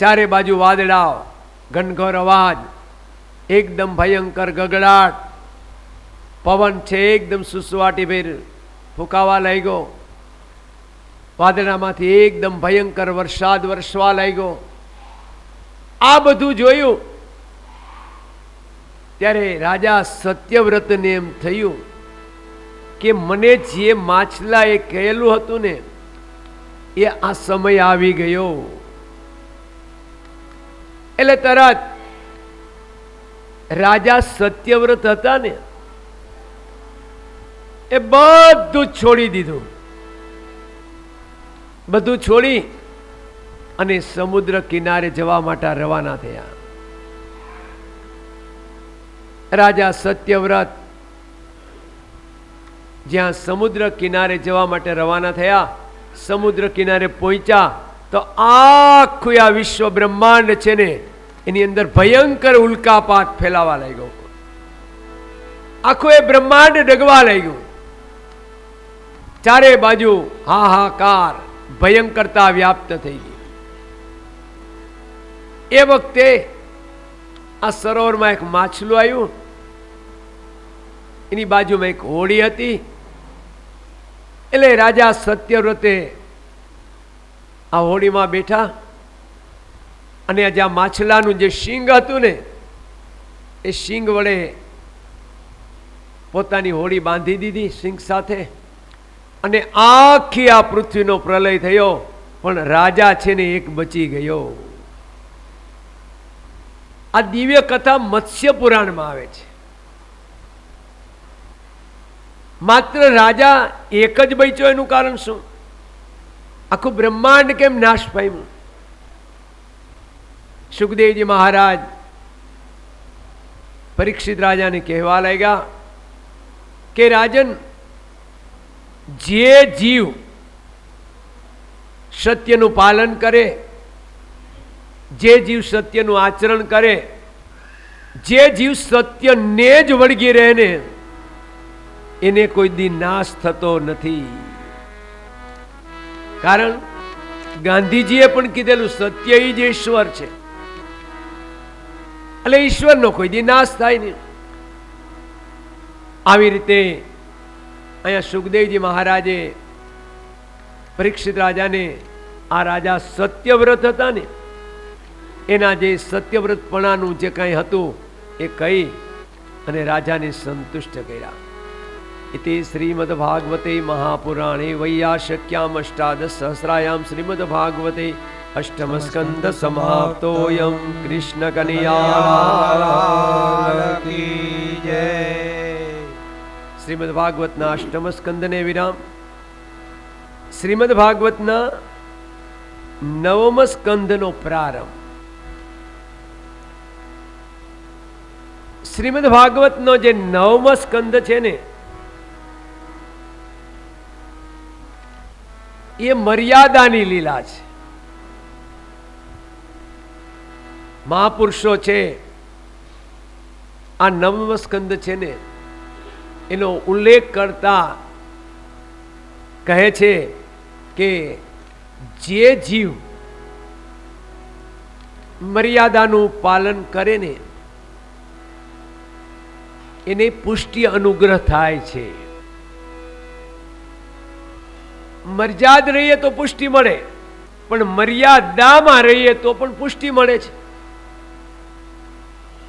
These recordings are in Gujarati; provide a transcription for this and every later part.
ચારે બાજુ વાદળાઓ, ઘનઘોર અવાજ, એકદમ ભયંકર ગગડાટ, પવન છે એકદમ સુસવાટીભેર ફૂંકાવા લાગ્યો, વાદળામાંથી એકદમ ભયંકર વરસાદ વરસવા લાગ્યો. આ બધું જોયું ત્યારે રાજા સત્યવ્રતને એમ થયું કે મને જે માછલા એ કહેલું હતું ને એ આ સમય આવી ગયો. એટલે તરત રાજા સત્યવ્રત હતા ને એ બધું છોડી દીધું. બધું છોડી અને સમુદ્ર કિનારે જવા માટે રવાના થયા. રાજા સત્યવ્રત જ્યાં સમુદ્ર કિનારે જવા માટે રવાના થયા, સમુદ્ર કિનારે પહોંચ્યા તો આખું આ વિશ્વ બ્રહ્માંડ છે ને એની અંદર ભયંકર ઉલ્કાપાત ફેલાવા લાગ્યો. આખું એ બ્રહ્માંડ ડગવા લાગ્યું. ચારે બાજુ હાહાકાર, ભયંકરતા વ્યાપ્ત થઈ ગઈ. એ વખતે આ સરોવરમાં એક માછલું આવ્યું, એની બાજુમાં એક હોડી હતી. એટલે રાજા સત્યવ્રતે આ હોડીમાં બેઠા અને જ્યાં માછલાનું જે શીંગ હતું ને એ શીંગ વડે પોતાની હોડી બાંધી દીધી શીંગ સાથે, અને આખી આ પૃથ્વીનો પ્રલય થયો, પણ રાજા છે ને એક બચી ગયો. આ દિવ્ય કથા મત્સ્ય પુરાણમાં આવે છે. માત્ર રાજા એક જ બચ્યો, એનું કારણ શું? આખું બ્રહ્માંડ કેમ નાશ પામ્યું? સુખદેવજી મહારાજ પરીક્ષિત રાજાને કહેવા લાગ્યા કે રાજન, જે જીવ સત્યનું પાલન કરે, જે જીવ સત્યનું આચરણ કરે, જે જીવ સત્યને જ વળગી રહે ને એને કોઈ દી નાશ થતો નથી. કારણ ગાંધીજીએ પણ કીધેલું સત્ય જ ઈશ્વર છે, એટલે ઈશ્વરનો કોઈ દી નાશ થાય નહીં. આવી રીતે અહીંયા સુખદેવજી મહારાજે પરીક્ષિત રાજાને, આ રાજા સત્યવ્રત હતા ને એના જે સત્યવ્રતપણાનું જે કંઈ હતું એ કહી અને રાજાને સંતુષ્ટ કર્યા. इति श्रीमद्भागवते महापुराणे वैयाशक्याम अष्टादश सहस्रायाम श्रीमद्भागवते अष्टम स्कंद समाप्तोऽयं कृष्ण कन्हैया की जय. श्रीमद्भागवतना अष्टम स्कंदने विराम. श्रीमद्भागवतना नवम स्कंदनो प्रारंभ. શ્રીમદ્ભાગવતનો જે નવમો સ્કંદ છે ને એ મર્યાદાની લીલા છે. મહાપુરુષો છે આ નવમો સ્કંદ છે ને એનો ઉલ્લેખ કરતા કહે છે કે જે જીવ મર્યાદાનું પાલન કરે ને એને પુષ્ટિ અનુગ્રહ થાય છે. મર્યાદ રહીએ તો પુષ્ટિ મળે, પણ મર્યાદામાં રહીએ તો પણ પુષ્ટિ મળે છે.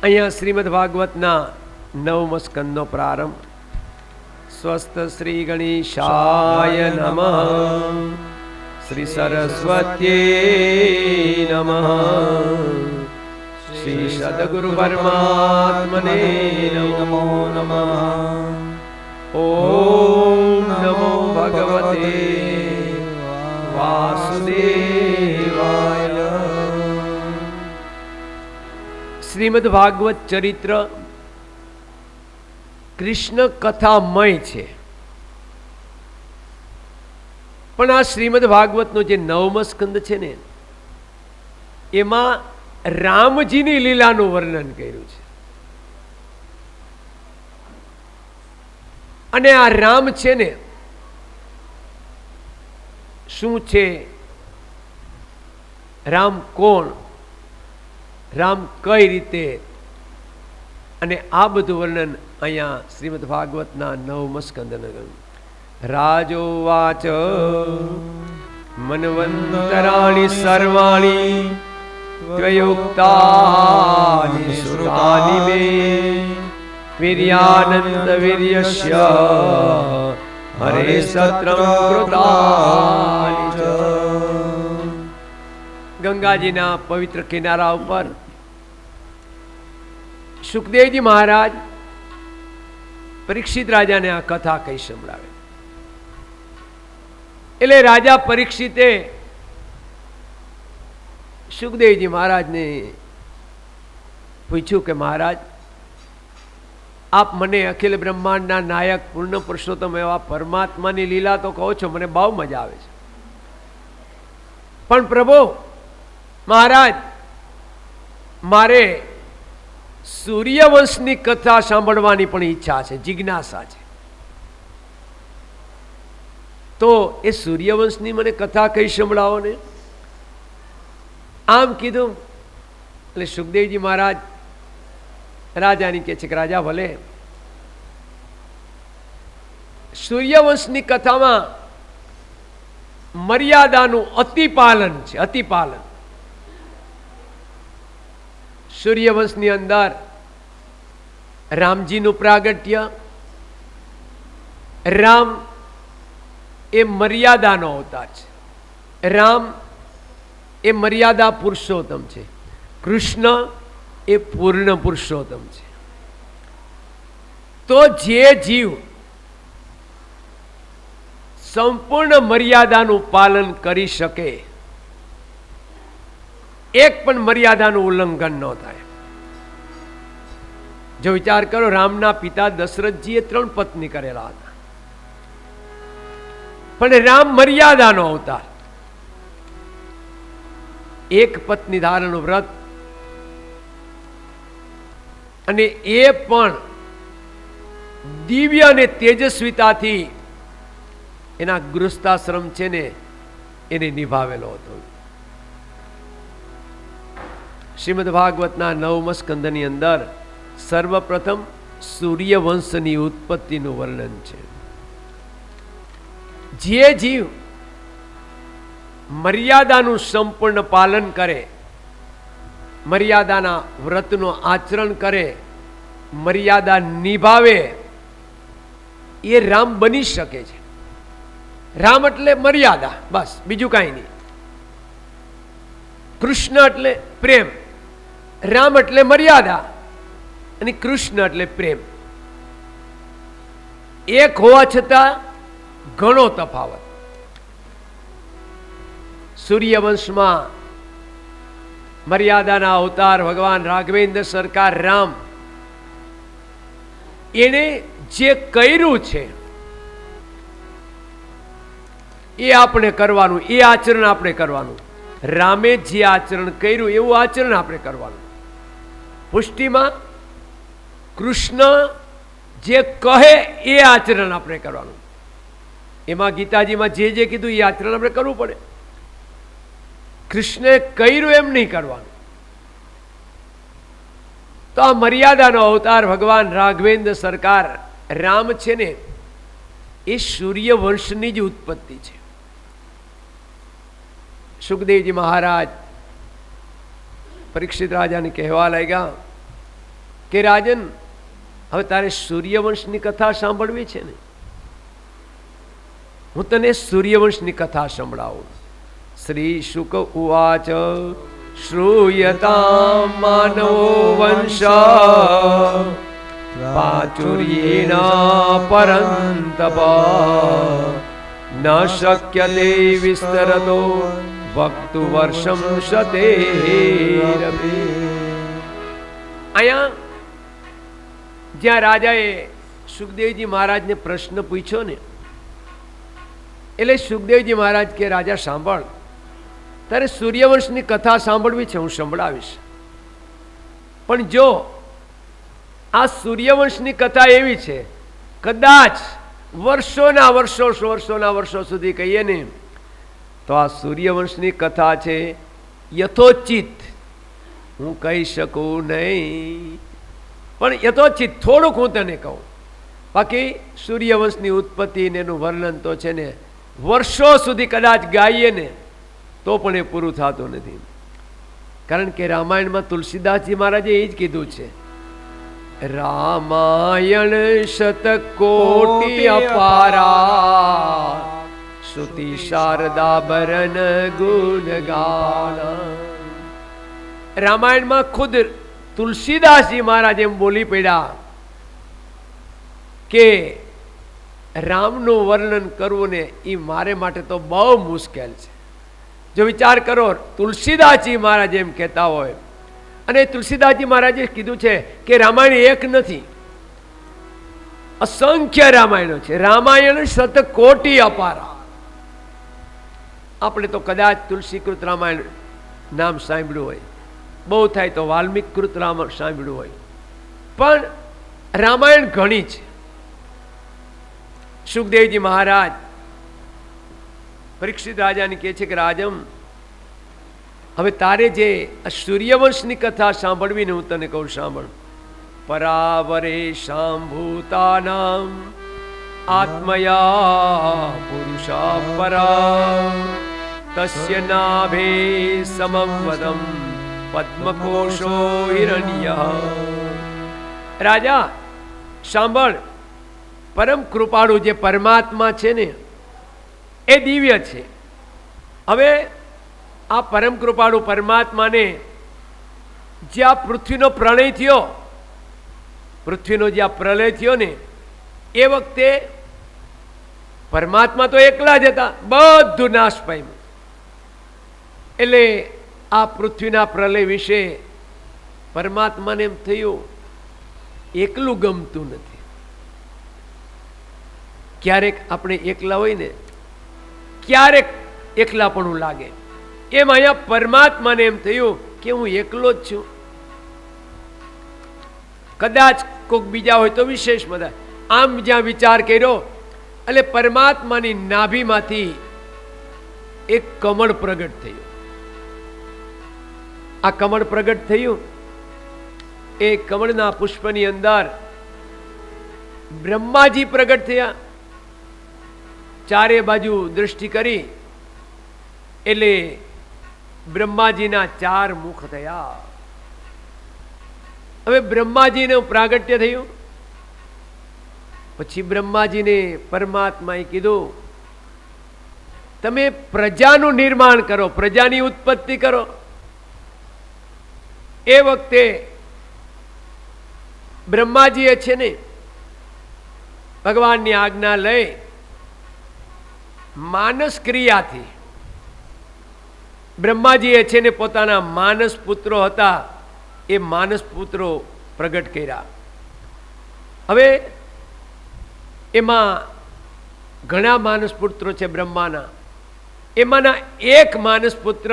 અહીંયા શ્રીમદ ભાગવતના નવમો સ્કંદનો પ્રારંભ. સ્વસ્ત શ્રી ગણેશાય નમઃ, શ્રી સરસ્વત્યે નમઃ, શ્રી સદગુરુ પરમાત્મને નમો નમઃ. ઓમ નમો ભગવતે વાસુદેવાય. શ્રીમદ ભાગવત ચરિત્ર કૃષ્ણ કથામય છે, પણ આ શ્રીમદ ભાગવતનો જે નવમો સ્કંદ છે ને એમાં રામજીની લીલાનું વર્ણન કર્યું છે. અને આ રામ છે ને શું છે, રામ કોણ રામ કઈ રીતે, અને આ બધું વર્ણન અહીંયા શ્રીમદ ભાગવતના 9મ સ્કંદને ગયું. રાજોવાચ મન્વંતરાણિ સર્વાણિ ત્વયોક્તાનિ શ્રુતાનિ મે વીર્યાનંદ વીર્યસ્ય હરે સત્રમ કૃતાનિ ચ. ગંગાજીના પવિત્ર કિનારા ઉપર સુખદેવજી મહારાજ પરીક્ષિત રાજાને આ કથા કઈ સંભળાવે. એટલે રાજા પરીક્ષિતે સુખદેવજી મહારાજને પૂછ્યું કે મહારાજ, આપ મને અખિલ બ્રહ્માંડના નાયક પૂર્ણ પુરુષોત્તમ એવા પરમાત્માની લીલા તો કહો છો, મને બહુ મજા આવે છે, પણ પ્રભુ મહારાજ, મારે સૂર્યવંશની કથા સાંભળવાની પણ ઈચ્છા છે, જિજ્ઞાસા છે. તો એ સૂર્યવંશની મને કથા કઈ સંભળાવો ને. આમ કીધું એટલે સુખદેવજી મહારાજ રાજાની કહે છે કે રાજા ભલે. સૂર્યવંશની કથામાં મર્યાદાનું અતિપાલન છે, અતિપાલન. સૂર્યવંશની અંદર રામજીનું પ્રાગટ્ય, રામ એ મર્યાદાનો અવતાર છે, રામ એ મર્યાદા પુરુષોત્તમ છે, કૃષ્ણ એ પૂર્ણ પુરુષોત્તમ છે. તો જે જીવ સંપૂર્ણ મર્યાદાનું પાલન કરી શકે, એક પણ મર્યાદાનું ઉલ્લંઘન ન થાય. જો વિચાર કરો, રામના પિતા દશરથજીએ 3 પત્ની કરેલા હતા, પણ રામ મર્યાદાનો અવતાર. એક પત્ની ધારણ વ્રત, અને એ પણ દિવ્ય અને તેજસ્વીતાથી એના ગૃહસ્થાશ્રમ છે ને એને નિભાવેલો હતો. શ્રીમદ ભાગવતના 9મ સ્કંદની અંદર સર્વપ્રથમ સૂર્યવંશની ઉત્પત્તિનું વર્ણન છે. જે જીવ મર્યાદાનું સંપૂર્ણ પાલન કરે, મર્યાદાના વ્રતનું આચરણ કરે, મર્યાદા નિભાવે, એ રામ બની શકે છે. રામ એટલે મર્યાદા, બસ, બીજું કાંઈ નહીં. કૃષ્ણ એટલે પ્રેમ, રામ એટલે મર્યાદા અને કૃષ્ણ એટલે પ્રેમ. એક હોવા છતાં ઘણો તફાવત. સૂર્યવંશમાં મર્યાદાના અવતાર ભગવાન રાઘવેન્દ્ર સરકાર રામ, એને જે કર્યું છે એ આપણે કરવાનું, એ આચરણ આપણે કરવાનું. રામે જે આચરણ કર્યું એવું આચરણ આપણે કરવાનું. પુષ્ટિમાં કૃષ્ણ જે કહે એ આચરણ આપણે કરવાનું. એમાં ગીતાજીમાં જે જે કીધું એ આચરણ આપણે કરવું પડે. કૃષ્ણે કર્યું એમ નહીં કરવાનું. તો આ મર્યાદાનો અવતાર ભગવાન રાઘવેન્દ્ર સરકાર રામ છે ને, એ સૂર્યવંશની જ ઉત્પત્તિ છે. સુખદેવજી મહારાજ પરીક્ષિત રાજાને કહેવા લાગ્યા કે રાજન, હવે તારે સૂર્યવંશની કથા સાંભળવી છે ને, હું તને સૂર્યવંશની કથા સંભળાવું. શ્રી શુક ઉવાચ શ્રૂયતામ માનવો વંશ પાચુર્યેણ પરંતપ ન શક્યતે વિસ્તરતો વક્તુ વર્ષમ શતેરપી. અહીંયા જ્યાં રાજાએ સુખદેવજી મહારાજને પ્રશ્ન પૂછ્યો ને, એટલે સુખદેવજી મહારાજ કે રાજા સાંભળ, તારે સૂર્યવંશની કથા સાંભળવી છે, હું સંભળાવીશ. પણ જો આ સૂર્યવંશની કથા એવી છે, કદાચ વર્ષોના વર્ષો સુધી કહીએ ને તો આ સૂર્યવંશની કથા છે યથોચિત હું કહી શકું નહીં, પણ યથોચિત થોડુંક હું તને કહું. બાકી સૂર્યવંશની ઉત્પત્તિ ને એનું વર્ણન તો છે ને વર્ષો સુધી કદાચ ગાઈએ ને તો પણ એ પૂરું થતું નથી. કારણ કે રામાયણમાં તુલસીદાસજી મહારાજે એ જ કીધું છે, રામાયણ શતકોટિ અપારા, શ્રુતિ શારદા બરન ગુણ ગાના. રામાયણમાં ખુદ તુલસીદાસજી મહારાજ એમ બોલી પડ્યા કે રામનું વર્ણન કરવું ને એ મારે માટે તો બહુ મુશ્કેલ છે. જો વિચાર કરો, તુલસીદાસજી મહારાજ એમ કહેતા હોય, અને તુલસીદાસજી મહારાજે કીધું છે કે રામાયણ એક નથી, અસંખ્ય રામાયણો છે. રામાયણ શતકોટિ અપારા. આપણે તો કદાચ તુલસીકૃત રામાયણ નામ સાંભળ્યું હોય, બહુ થાય તો વાલ્મીકૃત રામાયણ સાંભળ્યું હોય, પણ રામાયણ ઘણી છે. સુખદેવજી મહારાજ પરીક્ષિત રાજાને કહે છે કે રાજમ, હવે તારે જે સૂર્યવંશની કથા સાંભળવીને હું તને કહું, સાંભળ. પરાવરે સાંભૂતાનામ આત્મયા પુરુષા પરા, તસ્ય નાભે સમમ વદમ પદ્મકોશો હિરણ્ય. રાજા સાંભળ, પરમ કૃપાળુ જે પરમાત્મા છે ને એ દિવ્ય છે. હવે આ પરમ કૃપાળુ પરમાત્માને જ્યાં પૃથ્વીનો પ્રલય થયો, પૃથ્વીનો જ્યાં પ્રલય થયો ને એ વખતે પરમાત્મા તો એકલા જ હતા, બધું નાશ પામ્યું. એટલે આ પૃથ્વીના પ્રલય વિશે પરમાત્માને એમ થયું એકલું ગમતું નથી. ક્યારેક આપણે એકલા હોય ને, ક્યારેક એકલાપણું લાગે. એમ અહીંયા પરમાત્માને એમ થયું કે હું એકલો જ છું. કદાચ કોઈક બીજા હોય તો વિશેષ બધા. આમ જ્યાં વિચાર કર્યો એટલે પરમાત્માની નાભીમાંથી એક કમળ પ્રગટ થયું. આ કમળ પ્રગટ થયું, એ કમળના પુષ્પની અંદર બ્રહ્માજી પ્રગટ થયા. ચારે બાજુ દૃષ્ટિ કરી એટલે બ્રહ્માજીના 4 મુખ થયા. હવે બ્રહ્માજીને પ્રાગટ્ય થયું. પછી બ્રહ્માજીને પરમાત્માએ કીધું, તમે પ્રજાનું નિર્માણ કરો, પ્રજાની ઉત્પત્તિ કરો. એ વખતે બ્રહ્માજીએ છે ને ભગવાનની આજ્ઞા લઈ માનસ ક્રિયાથી બ્રહ્માજીએ છે ને પોતાના માનસ પુત્રો હતા એ માનસ પુત્રો પ્રગટ કર્યા. હવે એમાં ઘણા માનસ પુત્રો છે બ્રહ્માના. એમાંના એક માનસ પુત્ર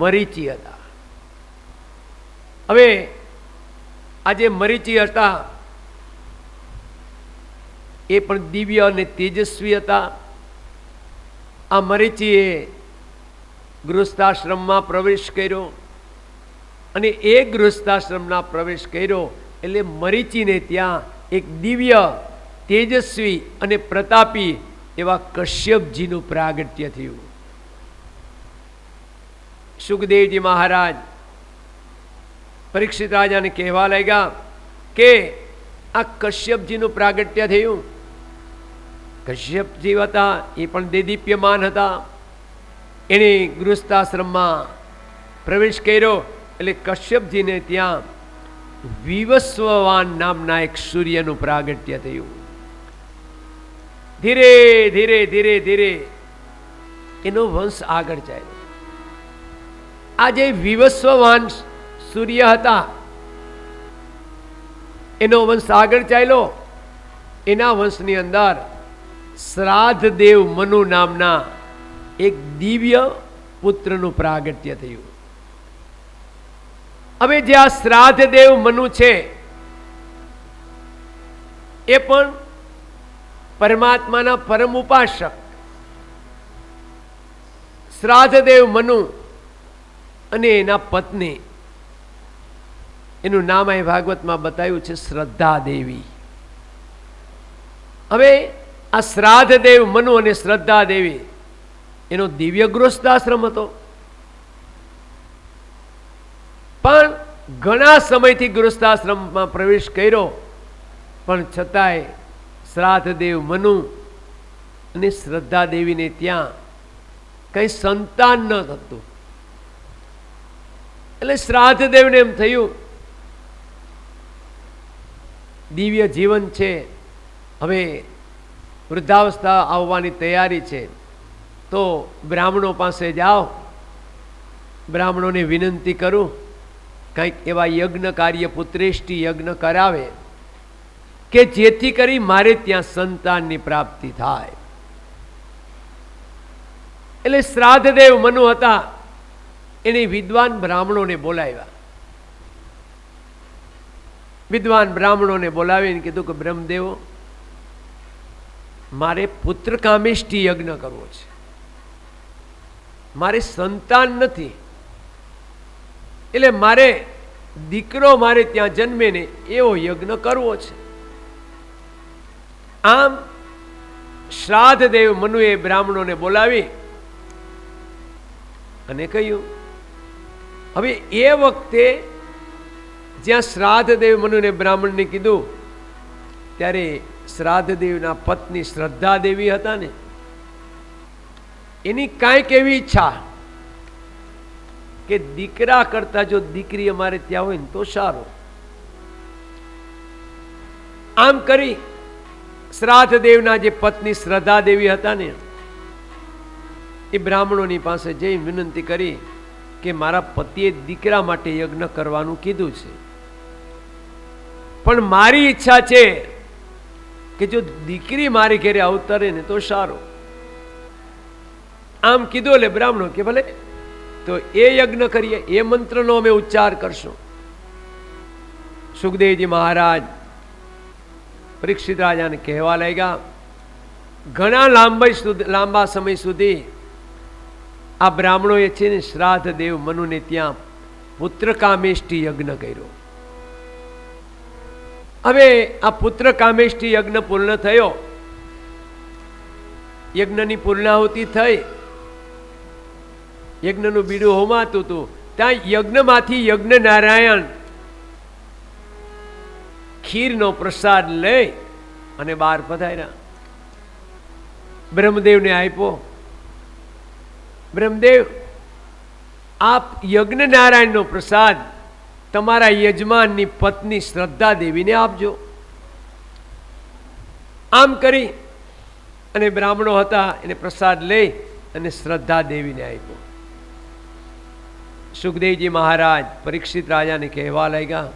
મરીચી હતા. હવે આજે મરીચી હતા એ પણ દિવ્ય અને તેજસ્વી હતા. આ મરીચીએ ગૃહસ્થાશ્રમમાં પ્રવેશ કર્યો, અને એ ગૃહસ્થાશ્રમના પ્રવેશ કર્યો એટલે મરીચીને ત્યાં એક દિવ્ય તેજસ્વી અને પ્રતાપી એવા કશ્યપજીનું પ્રાગટ્ય થયું. સુખદેવજી મહારાજ પરીક્ષિત રાજાને કહેવા લાગ્યા કે આ કશ્યપજીનું પ્રાગટ્ય થયું. કશ્યપજી હતા એ પણ દેદીપ્યમાન હતા. એણે ગૃહસ્થાશ્રમમાં પ્રવેશ કર્યો એટલે કશ્યપજીને ત્યાં વિવસ્વવાન નામના એક સૂર્યનું પ્રાગટ્ય થયું. ધીરે ધીરે ધીરે ધીરે એનો વંશ આગળ ચાલ્યો. આ જે વિવસ્વવાન સૂર્ય હતા એનો વંશ આગળ ચાલ્યો. એના વંશની અંદર શ્રાદ્ધદેવ મનુ નામના એક દિવ્ય પુત્રનું પ્રાગટ્ય થયું. હવે જે આ શ્રાદ્ધદેવ મનુ છે એ પણ પરમાત્માના પરમ ઉપાસક. શ્રાદ્ધદેવ મનુ અને એના પત્ની એનું નામ અહીં ભાગવતમાં બતાવ્યું છે શ્રદ્ધા દેવી. હવે આ શ્રાદ્ધ દેવ મનુ અને શ્રદ્ધા દેવી એનો દિવ્ય ગૃહસ્થાશ્રમ હતો, પણ ઘણા સમયથી ગૃહસ્થાશ્રમમાં પ્રવેશ કર્યો, પણ છતાંય શ્રાદ્ધ દેવ મનુ અને શ્રદ્ધા દેવીને ત્યાં કંઈ સંતાન ન થતું. એટલે શ્રાદ્ધ દેવને એમ થયું દિવ્ય જીવન છે, હવે વૃદ્ધાવસ્થા આવવાની તૈયારી છે, તો બ્રાહ્મણો પાસે જાઓ, બ્રાહ્મણોને વિનંતી કરું કંઈક એવા યજ્ઞ કાર્ય પુત્રેષ્ટિ યજ્ઞ કરાવે કે જેથી કરી મારે ત્યાં સંતાનની પ્રાપ્તિ થાય. એટલે શ્રાદ્ધદેવ મનુ હતા, એને વિદ્વાન બ્રાહ્મણોને બોલાવ્યા. વિદ્વાન બ્રાહ્મણોને બોલાવીને કીધું કે બ્રહ્મદેવો, મારે પુત્ર કામેષ્ટિ યજ્ઞ કરવો છે, મારે સંતાન નથી, એટલે મારે દીકરો મારે ત્યાં જન્મે ને એવો યજ્ઞ કરવો છે. આમ શ્રાદ્ધ દેવ મનુએ બ્રાહ્મણોને બોલાવી અને કહ્યું. હવે એ વખતે જ્યાં શ્રાદ્ધ દેવ મનુને બ્રાહ્મણને કીધું ત્યારે શ્રાદ્ધ દેવના પત્ની શ્રદ્ધા દેવી હતા ને, એની કાંઈક એવી ઈચ્છા કે દીકરા કરતા જો દીકરી અમારે ત્યાં હોય ને તો સારું. આમ કરી શ્રાદ્ધ દેવના જે પત્ની શ્રદ્ધા દેવી હતા ને, એ બ્રાહ્મણોની પાસે જઈ વિનંતી કરી કે મારા પતિએ દીકરા માટે યજ્ઞ કરવાનું કીધું છે, પણ મારી ઈચ્છા છે કે જો દીકરી મારી ઘરે અવતરે ને તો સારું. આમ કીધું એટલે બ્રાહ્મણો કે ભલે, તો એ યજ્ઞ કરીએ, એ મંત્રનો અમે ઉચ્ચાર કરશું. સુખદેવજી મહારાજ પરીક્ષિત રાજાને કહેવા લાગ્યા. ઘણા લાંબા સમય સુધી આ બ્રાહ્મણોએ છે ને શ્રાદ્ધ દેવ મનુને ત્યાં પુત્ર કામેષ્ટિ યજ્ઞ કર્યો. હવે આ પુત્ર કામેષ્ટિ યજ્ઞ પૂર્ણ થયો, યજ્ઞની પૂર્ણાહુતિ થઈ, યજ્ઞનું બીડું હોમાતું હતું, ત્યાં યજ્ઞમાંથી યજ્ઞ નારાયણ ખીરનો પ્રસાદ લઈ અને બહાર પધાર્યા. બ્રહ્મદેવને આપ્યો. બ્રહ્મદેવ, આપ યજ્ઞ નારાયણનો પ્રસાદ તમારા યજમાનની પત્ની શ્રદ્ધા દેવીને આપજો. આમ કરી અને બ્રાહ્મણો હતા એને પ્રસાદ લઈ અને શ્રદ્ધા દેવીને આપ્યો. સુખદેવજી મહારાજ પરીક્ષિત રાજાને કહેવા લાગ્યા.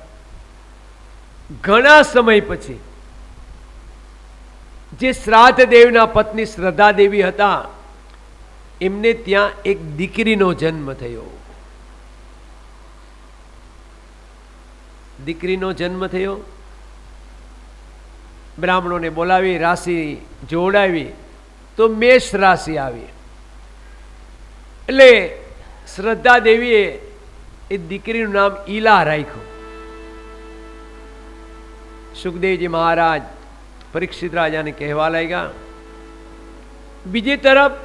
ઘણા સમય પછી જે શ્રાદ્ધ દેવના પત્ની શ્રદ્ધા દેવી હતા, એમને ત્યાં એક દીકરીનો જન્મ થયો. દીકરીનો જન્મ થયો. બ્રાહ્મણોને બોલાવી રાશિ જોડાવી તો મેષ રાશિ આવી. એટલે શ્રદ્ધા દેવીએ એ દીકરીનું નામ ઈલા રાખ્યું. સુખદેવજી મહારાજ પરીક્ષિત રાજાને કહેવા લાગ્યા. બીજી તરફ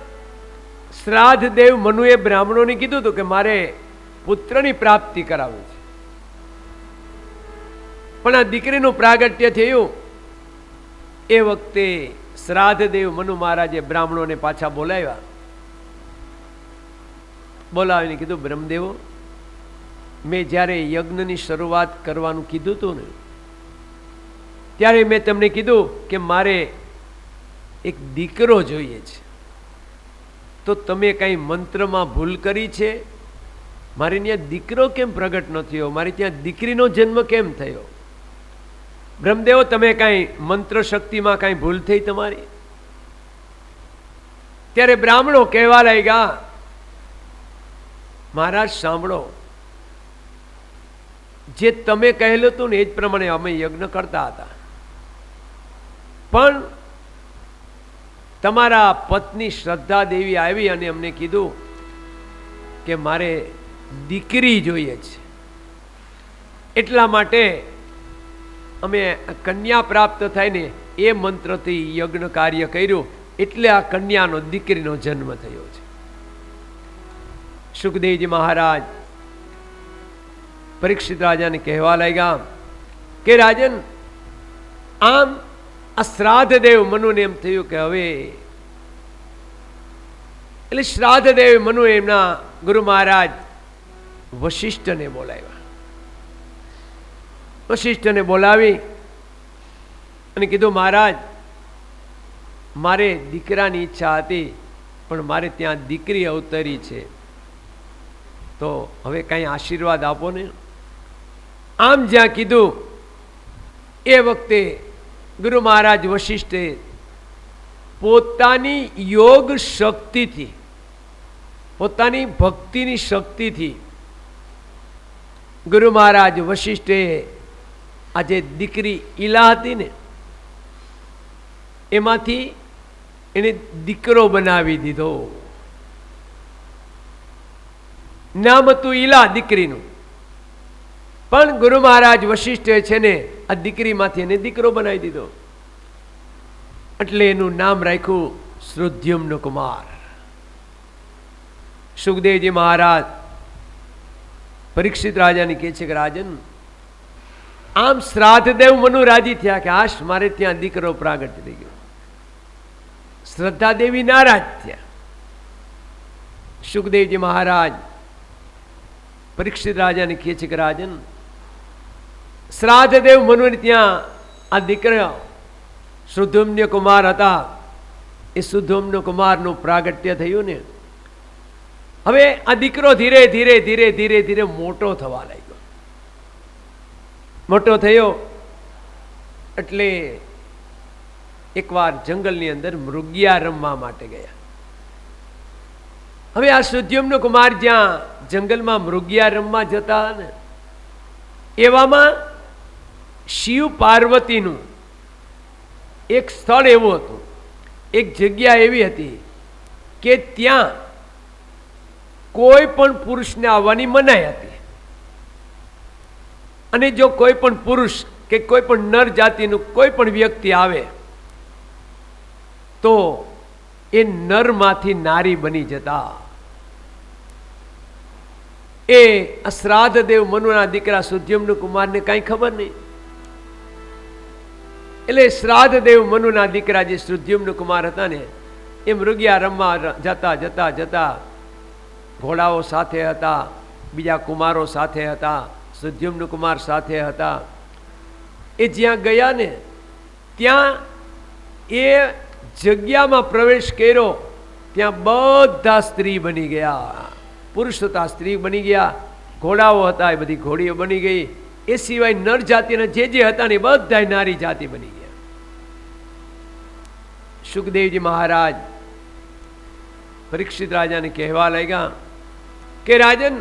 શ્રાદ્ધ દેવ મનુએ બ્રાહ્મણોને કીધું હતું કે મારે પુત્રની પ્રાપ્તિ કરાવવી છે, પણ આ દીકરીનું પ્રાગટ્ય થયું. એ વખતે શ્રાદ્ધ દેવ મનુ મહારાજે બ્રાહ્મણોને પાછા બોલાવ્યા. બોલાવીને કીધું, બ્રહ્મદેવો, મેં જ્યારે યજ્ઞની શરૂઆત કરવાનું કીધું હતું ને, ત્યારે મેં તમને કીધું કે મારે એક દીકરો જોઈએ છે, તો તમે કંઈ મંત્રમાં ભૂલ કરી છે? મારે ત્યાં દીકરો કેમ પ્રગટ ન થયો? મારે ત્યાં દીકરીનો જન્મ કેમ થયો? બ્રહ્મદેવો, તમે કાંઈ મંત્ર શક્તિમાં કાંઈ ભૂલ થઈ તમારી? ત્યારે બ્રાહ્મણો કહેવા લાગ્યા, મહારાજ સાંભળો, જે તમે કહેલું હતું ને એ જ પ્રમાણે અમે યજ્ઞ કરતા હતા, પણ તમારા પત્ની શ્રદ્ધા દેવી આવી અને અમને કીધું કે મારે દીકરી જોઈએ છે. એટલા માટે અમે કન્યા પ્રાપ્ત થાય ને એ મંત્રથી યજ્ઞ કાર્ય કર્યું, એટલે આ કન્યાનો દીકરીનો જન્મ થયો છે. સુખદેવજી મહારાજ પરીક્ષિત રાજાને કહેવા લાગ્યા કે રાજન, આમ આ શ્રાદ્ધ દેવ મનુને એમ થયું કે હવે, એટલે શ્રાદ્ધ દેવ મનુ એમના ગુરુ મહારાજ વશિષ્ઠને બોલાવ્યા. વશિષ્ઠને બોલાવી અને કીધું, મહારાજ, મારે દીકરાની ઈચ્છા હતી, પણ મારે ત્યાં દીકરી અવતરી છે, તો હવે કાંઈ આશીર્વાદ આપો ને. આમ જ્યાં કીધું એ વખતે ગુરુ મહારાજ વશિષ્ઠે પોતાની યોગ શક્તિથી, પોતાની ભક્તિની શક્તિથી ગુરુ મહારાજ વશિષ્ઠે આ જે દીકરી ઈલા હતી ને એમાંથી એને દીકરો બનાવી દીધો. નામ હતું ઈલા દીકરીનું, પણ ગુરુ મહારાજ વશિષ્ઠે છે ને આ દીકરીમાંથી એને દીકરો બનાવી દીધો. એટલે એનું નામ રાખ્યું શ્રુદ્યુમ્ન કુમાર. સુખદેવજી મહારાજ પરીક્ષિત રાજાને કહે છે કે રાજન, આમ શ્રાદ્ધદેવ મનુ રાજી થયા કે હાશ, મારે ત્યાં દીકરો પ્રાગટ્ય થઈ ગયો. શ્રદ્ધા દેવી નારાજ થયા. સુખદેવજી મહારાજ પરીક્ષિત રાજાને કહે છે કે રાજન, શ્રાદ્ધદેવ મનુ ત્યાં આ દીકરા સુધુમ્ન કુમાર હતા, એ સુધુમ્ન કુમારનું પ્રાગટ્ય થયું ને. હવે આ દીકરો ધીરે ધીરે ધીરે ધીરે ધીરે મોટો થવા લાગ્યો. મોટો થયો એટલે એકવાર જંગલની અંદર મૃગિયા રમવા માટે ગયા. હવે આ સુધ્યુમ્ન કુમાર જ્યાં જંગલમાં મૃગિયા રમવા જતા ને, એવામાં શિવ પાર્વતીનું એક સ્થળ એવું હતું, એક જગ્યા એવી હતી કે ત્યાં કોઈ પણ પુરુષને આવવાની મનાઈ હતી. અને જો કોઈ પણ પુરુષ કે કોઈ પણ નર જાતિનું કોઈ પણ વ્યક્તિ આવે તો એ નરમાંથી નારી બની જતા. એ શ્રાદ્ધદેવ મનુના દીકરા સુધ્યુમ્ન કુમારને કાંઈ ખબર નહીં. એટલે શ્રાદ્ધદેવ મનુના દીકરા જે સુધ્યુમ્ન કુમાર હતા ને, એ મૃગિયા રમવા જતા જતા જતા ઘોડાઓ સાથે હતા, બીજા કુમારો સાથે હતા, સુધ્યુમ્ન કુમાર સાથે હતા. એ જ્યાં ગયા ને ત્યાં એ જગ્યામાં પ્રવેશ કર્યો, ત્યાં બધા સ્ત્રી બની ગયા. પુરુષ હતા સ્ત્રી બની ગયા, ઘોડાઓ હતા એ બધી ઘોડીઓ બની ગઈ. એ સિવાય નર જાતિના જે હતા ને બધા નારી જાતિ બની ગયા. સુખદેવજી મહારાજ પરીક્ષિત રાજાને કહેવા લાગ્યા કે રાજન,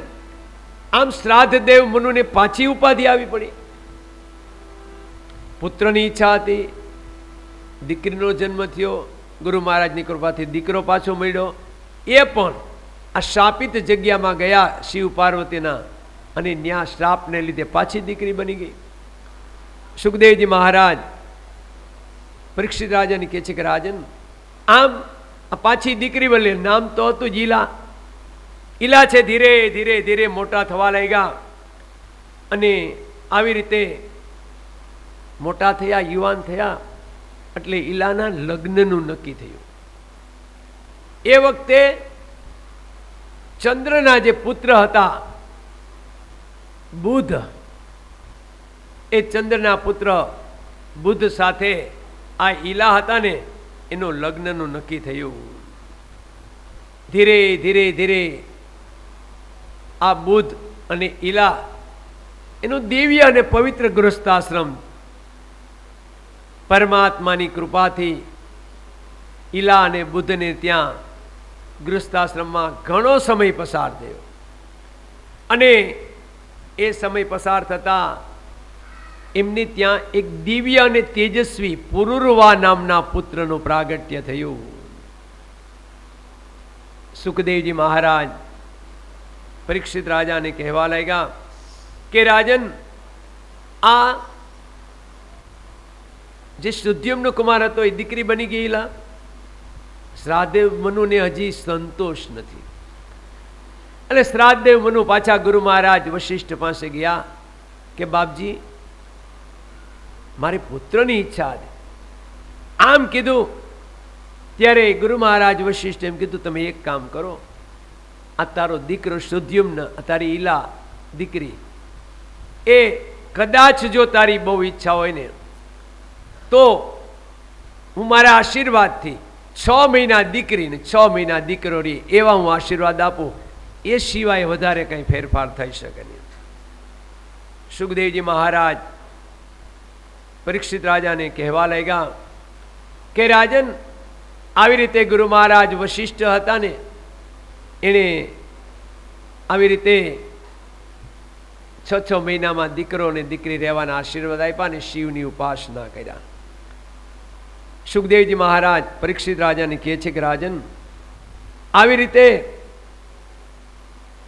આમ શ્રાદ્ધદેવ મનુને પાછી ઉપાધિ આવી પડી. પુત્રની ઈચ્છા હતી, દીકરીનો જન્મ થયો, ગુરુ મહારાજની કૃપાથી દીકરો પાછો મળ્યો. એ પણ આ શાપિત જગ્યામાં ગયા શિવ પાર્વતીના, અને ન્યા શ્રાપને લીધે પાછી દીકરી બની ગઈ. સુખદેવજી મહારાજ પરીક્ષિત રાજાને કહે છે કે રાજન, આમ આ પાછી દીકરી બને, નામ તો હતું જ ઈલા. ઈલા છે ધીરે ધીરે ધીરે મોટા થવા લાગ્યા, અને આવી રીતે મોટા થયા, યુવાન થયા, એટલે ઈલાના લગ્નનું નક્કી થયું. એ વખતે ચંદ્રના જે પુત્ર હતા બુધ, એ ચંદ્રના પુત્ર બુધ સાથે આ ઈલા હતા ને એનું લગ્નનું નક્કી થયું. ધીરે ધીરે ધીરે આ બુધ અને ઈલા એનું દિવ્ય અને પવિત્ર ગૃહસ્થાશ્રમ પરમાત્માની કૃપાથી ઈલા અને બુદ્ધને ત્યાં ગૃહસ્થાશ્રમમાં ઘણો સમય પસાર થયો. અને એ સમય પસાર થતા એમની ત્યાં એક દિવ્ય અને તેજસ્વી પુરુરવા નામના પુત્રનું પ્રાગટ્ય થયું. સુખદેવજી મહારાજ પરીક્ષિત રાજાને કહેવા લાગ્યા કે રાજન, આ જે શુદ્ધ્યુમ્ન કુમાર હતો એ દીકરી બની ગયેલા. શ્રાદ્ધદેવ મનુને હજી સંતોષ નથી. એટલે શ્રાદ્ધદેવ મનુ પાછા ગુરુ મહારાજ વશિષ્ઠ પાસે ગયા કે બાપજી, મારી પુત્રની ઈચ્છા હતી. આમ કીધું ત્યારે ગુરુ મહારાજ વશિષ્ઠ એમ કીધું, તમે એક કામ કરો, આ તારો દીકરો શુદ્ધ્યુમ્ન, તારી ઈલા દીકરી, એ કદાચ જો તારી બહુ ઈચ્છા હોય ને તો હું મારા આશીર્વાદથી 6 મહિના દીકરીને 6 મહિના દીકરો રહી એવા હું આશીર્વાદ આપું. એ સિવાય વધારે કંઈ ફેરફાર થઈ શકે નહીં. સુખદેવજી મહારાજ પરીક્ષિત રાજાને કહેવા લાગ્યા કે રાજન, આવી રીતે ગુરુ મહારાજ વશિષ્ઠ હતા ને, એણે આવી રીતે 6 મહિનામાં દીકરો ને દીકરી રહેવાના આશીર્વાદ આપ્યા ને શિવની ઉપાસના કર્યા. સુખદેવજી મહારાજ પરીક્ષિત રાજાને કહે છે કે રાજન, આવી રીતે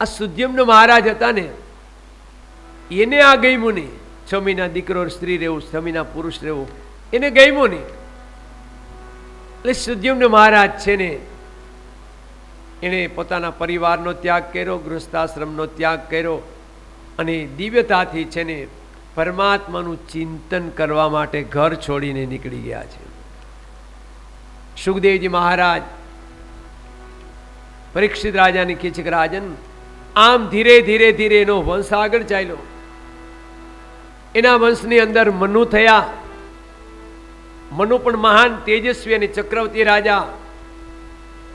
આ શુદ્ધ્યુમ્ન મહારાજ હતા ને, એને આ ગમ્યું નહીં. 6 મહિના દીકરો સ્ત્રી રહેવું, 6 મહિના પુરુષ રહેવું, એને ગમ્યું નહીં. એટલે શુદ્ધ્યુમ્ન મહારાજ છે ને, એણે પોતાના પરિવારનો ત્યાગ કર્યો, ગૃહસ્થાશ્રમનો ત્યાગ કર્યો અને દિવ્યતાથી છે ને પરમાત્માનું ચિંતન કરવા માટે ઘર છોડીને નીકળી ગયા છે. સુખદેવજી મહારાજ પરીક્ષિત રાજાને કહે છે કે રાજન, આમ ધીરે ધીરે ધીરે એનો વંશ આગળ ચાલ્યો. એના વંશની અંદર મનુ થયા. મનુ પણ મહાન તેજસ્વી અને ચક્રવર્તી રાજા.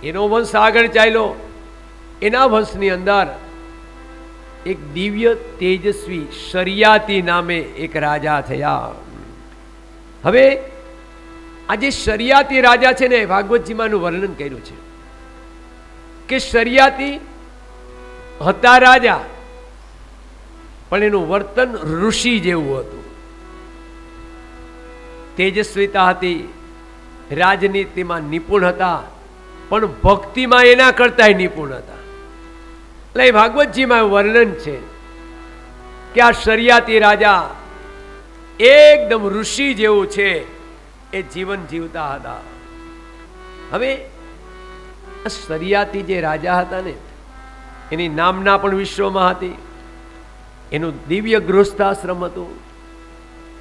એનો વંશ આગળ ચાલ્યો. એના વંશની અંદર એક દિવ્ય તેજસ્વી શરિયાતી નામે એક રાજા થયા. હવે આ જે શરિયાતી રાજા છે ને, ભાગવતજીમાંનું વર્ણન કર્યું છે કે શરિયાતી હતા રાજા, પણ એનું વર્તન ઋષિ જેવું હતું. તેજસ્વીતા હતી, રાજનીતિમાં નિપુણ હતા, પણ ભક્તિમાં એના કરતા નિપુણ હતા. એટલે ભાગવતજીમાં વર્ણન છે કે આ શરિયાતી રાજા એકદમ ઋષિ જેવું છે, એ જીવન જીવતા હતા. હવે આ શરિયાતી જે રાજા હતા ને, એની નામના પણ વિશ્વમાં હતી. એનું દિવ્ય ગૃહસ્થાશ્રમ હતું.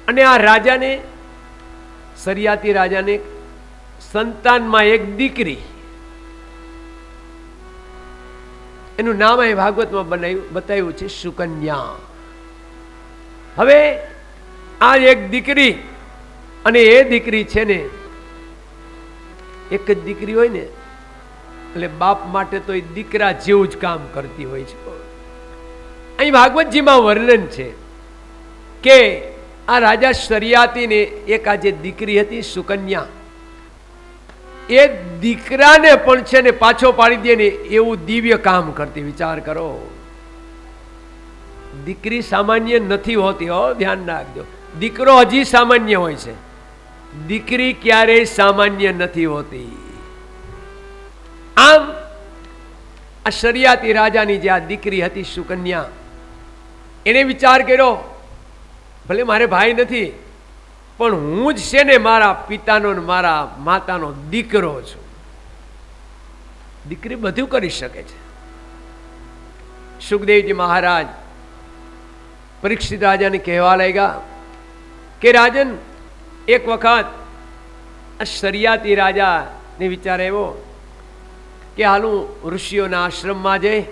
અને આ રાજાને, શરિયાતી રાજાને સંતાનમાં એક દીકરી, એનું નામ અહીં ભાગવતમાં બતાવ્યું છે સુકન્યા. હવે આ એક દીકરી, અને એ દીકરી છે ને, એક જ દીકરી હોય ને એટલે બાપ માટે તો એ દીકરા જેવું જ કામ કરતી હોય છે. અહીં ભાગવતજીમાં વર્ણન છે કે આ રાજા શરિયાતીને એક આ જે દીકરી હતી સુકન્યા, એ દીકરાને પણ છે ને પાછો પાડી દે ને એવું દિવ્ય કામ કરતી. વિચાર કરો, દીકરી સામાન્ય નથી હોતી હો, ધ્યાન રાખજો. દીકરો હજી સામાન્ય હોય છે, દીકરી ક્યારેય સામાન્ય નથી હોતી. આમ આ શરિયાતી રાજાની જે આ દીકરી હતી સુકન્યા, એને વિચાર કર્યો, ભલે મારે ભાઈ નથી, પણ હું જ છે ને મારા પિતાનો ને મારા માતાનો દીકરો છું. દીકરી બધું કરી શકે છે. સુખદેવજી મહારાજ પરીક્ષિત રાજાને કહેવા લાગ્યા કે રાજન, એક વખત આ શરિયાતી રાજાને વિચાર આવ્યો કે હાલું ઋષિઓના આશ્રમમાં જઈ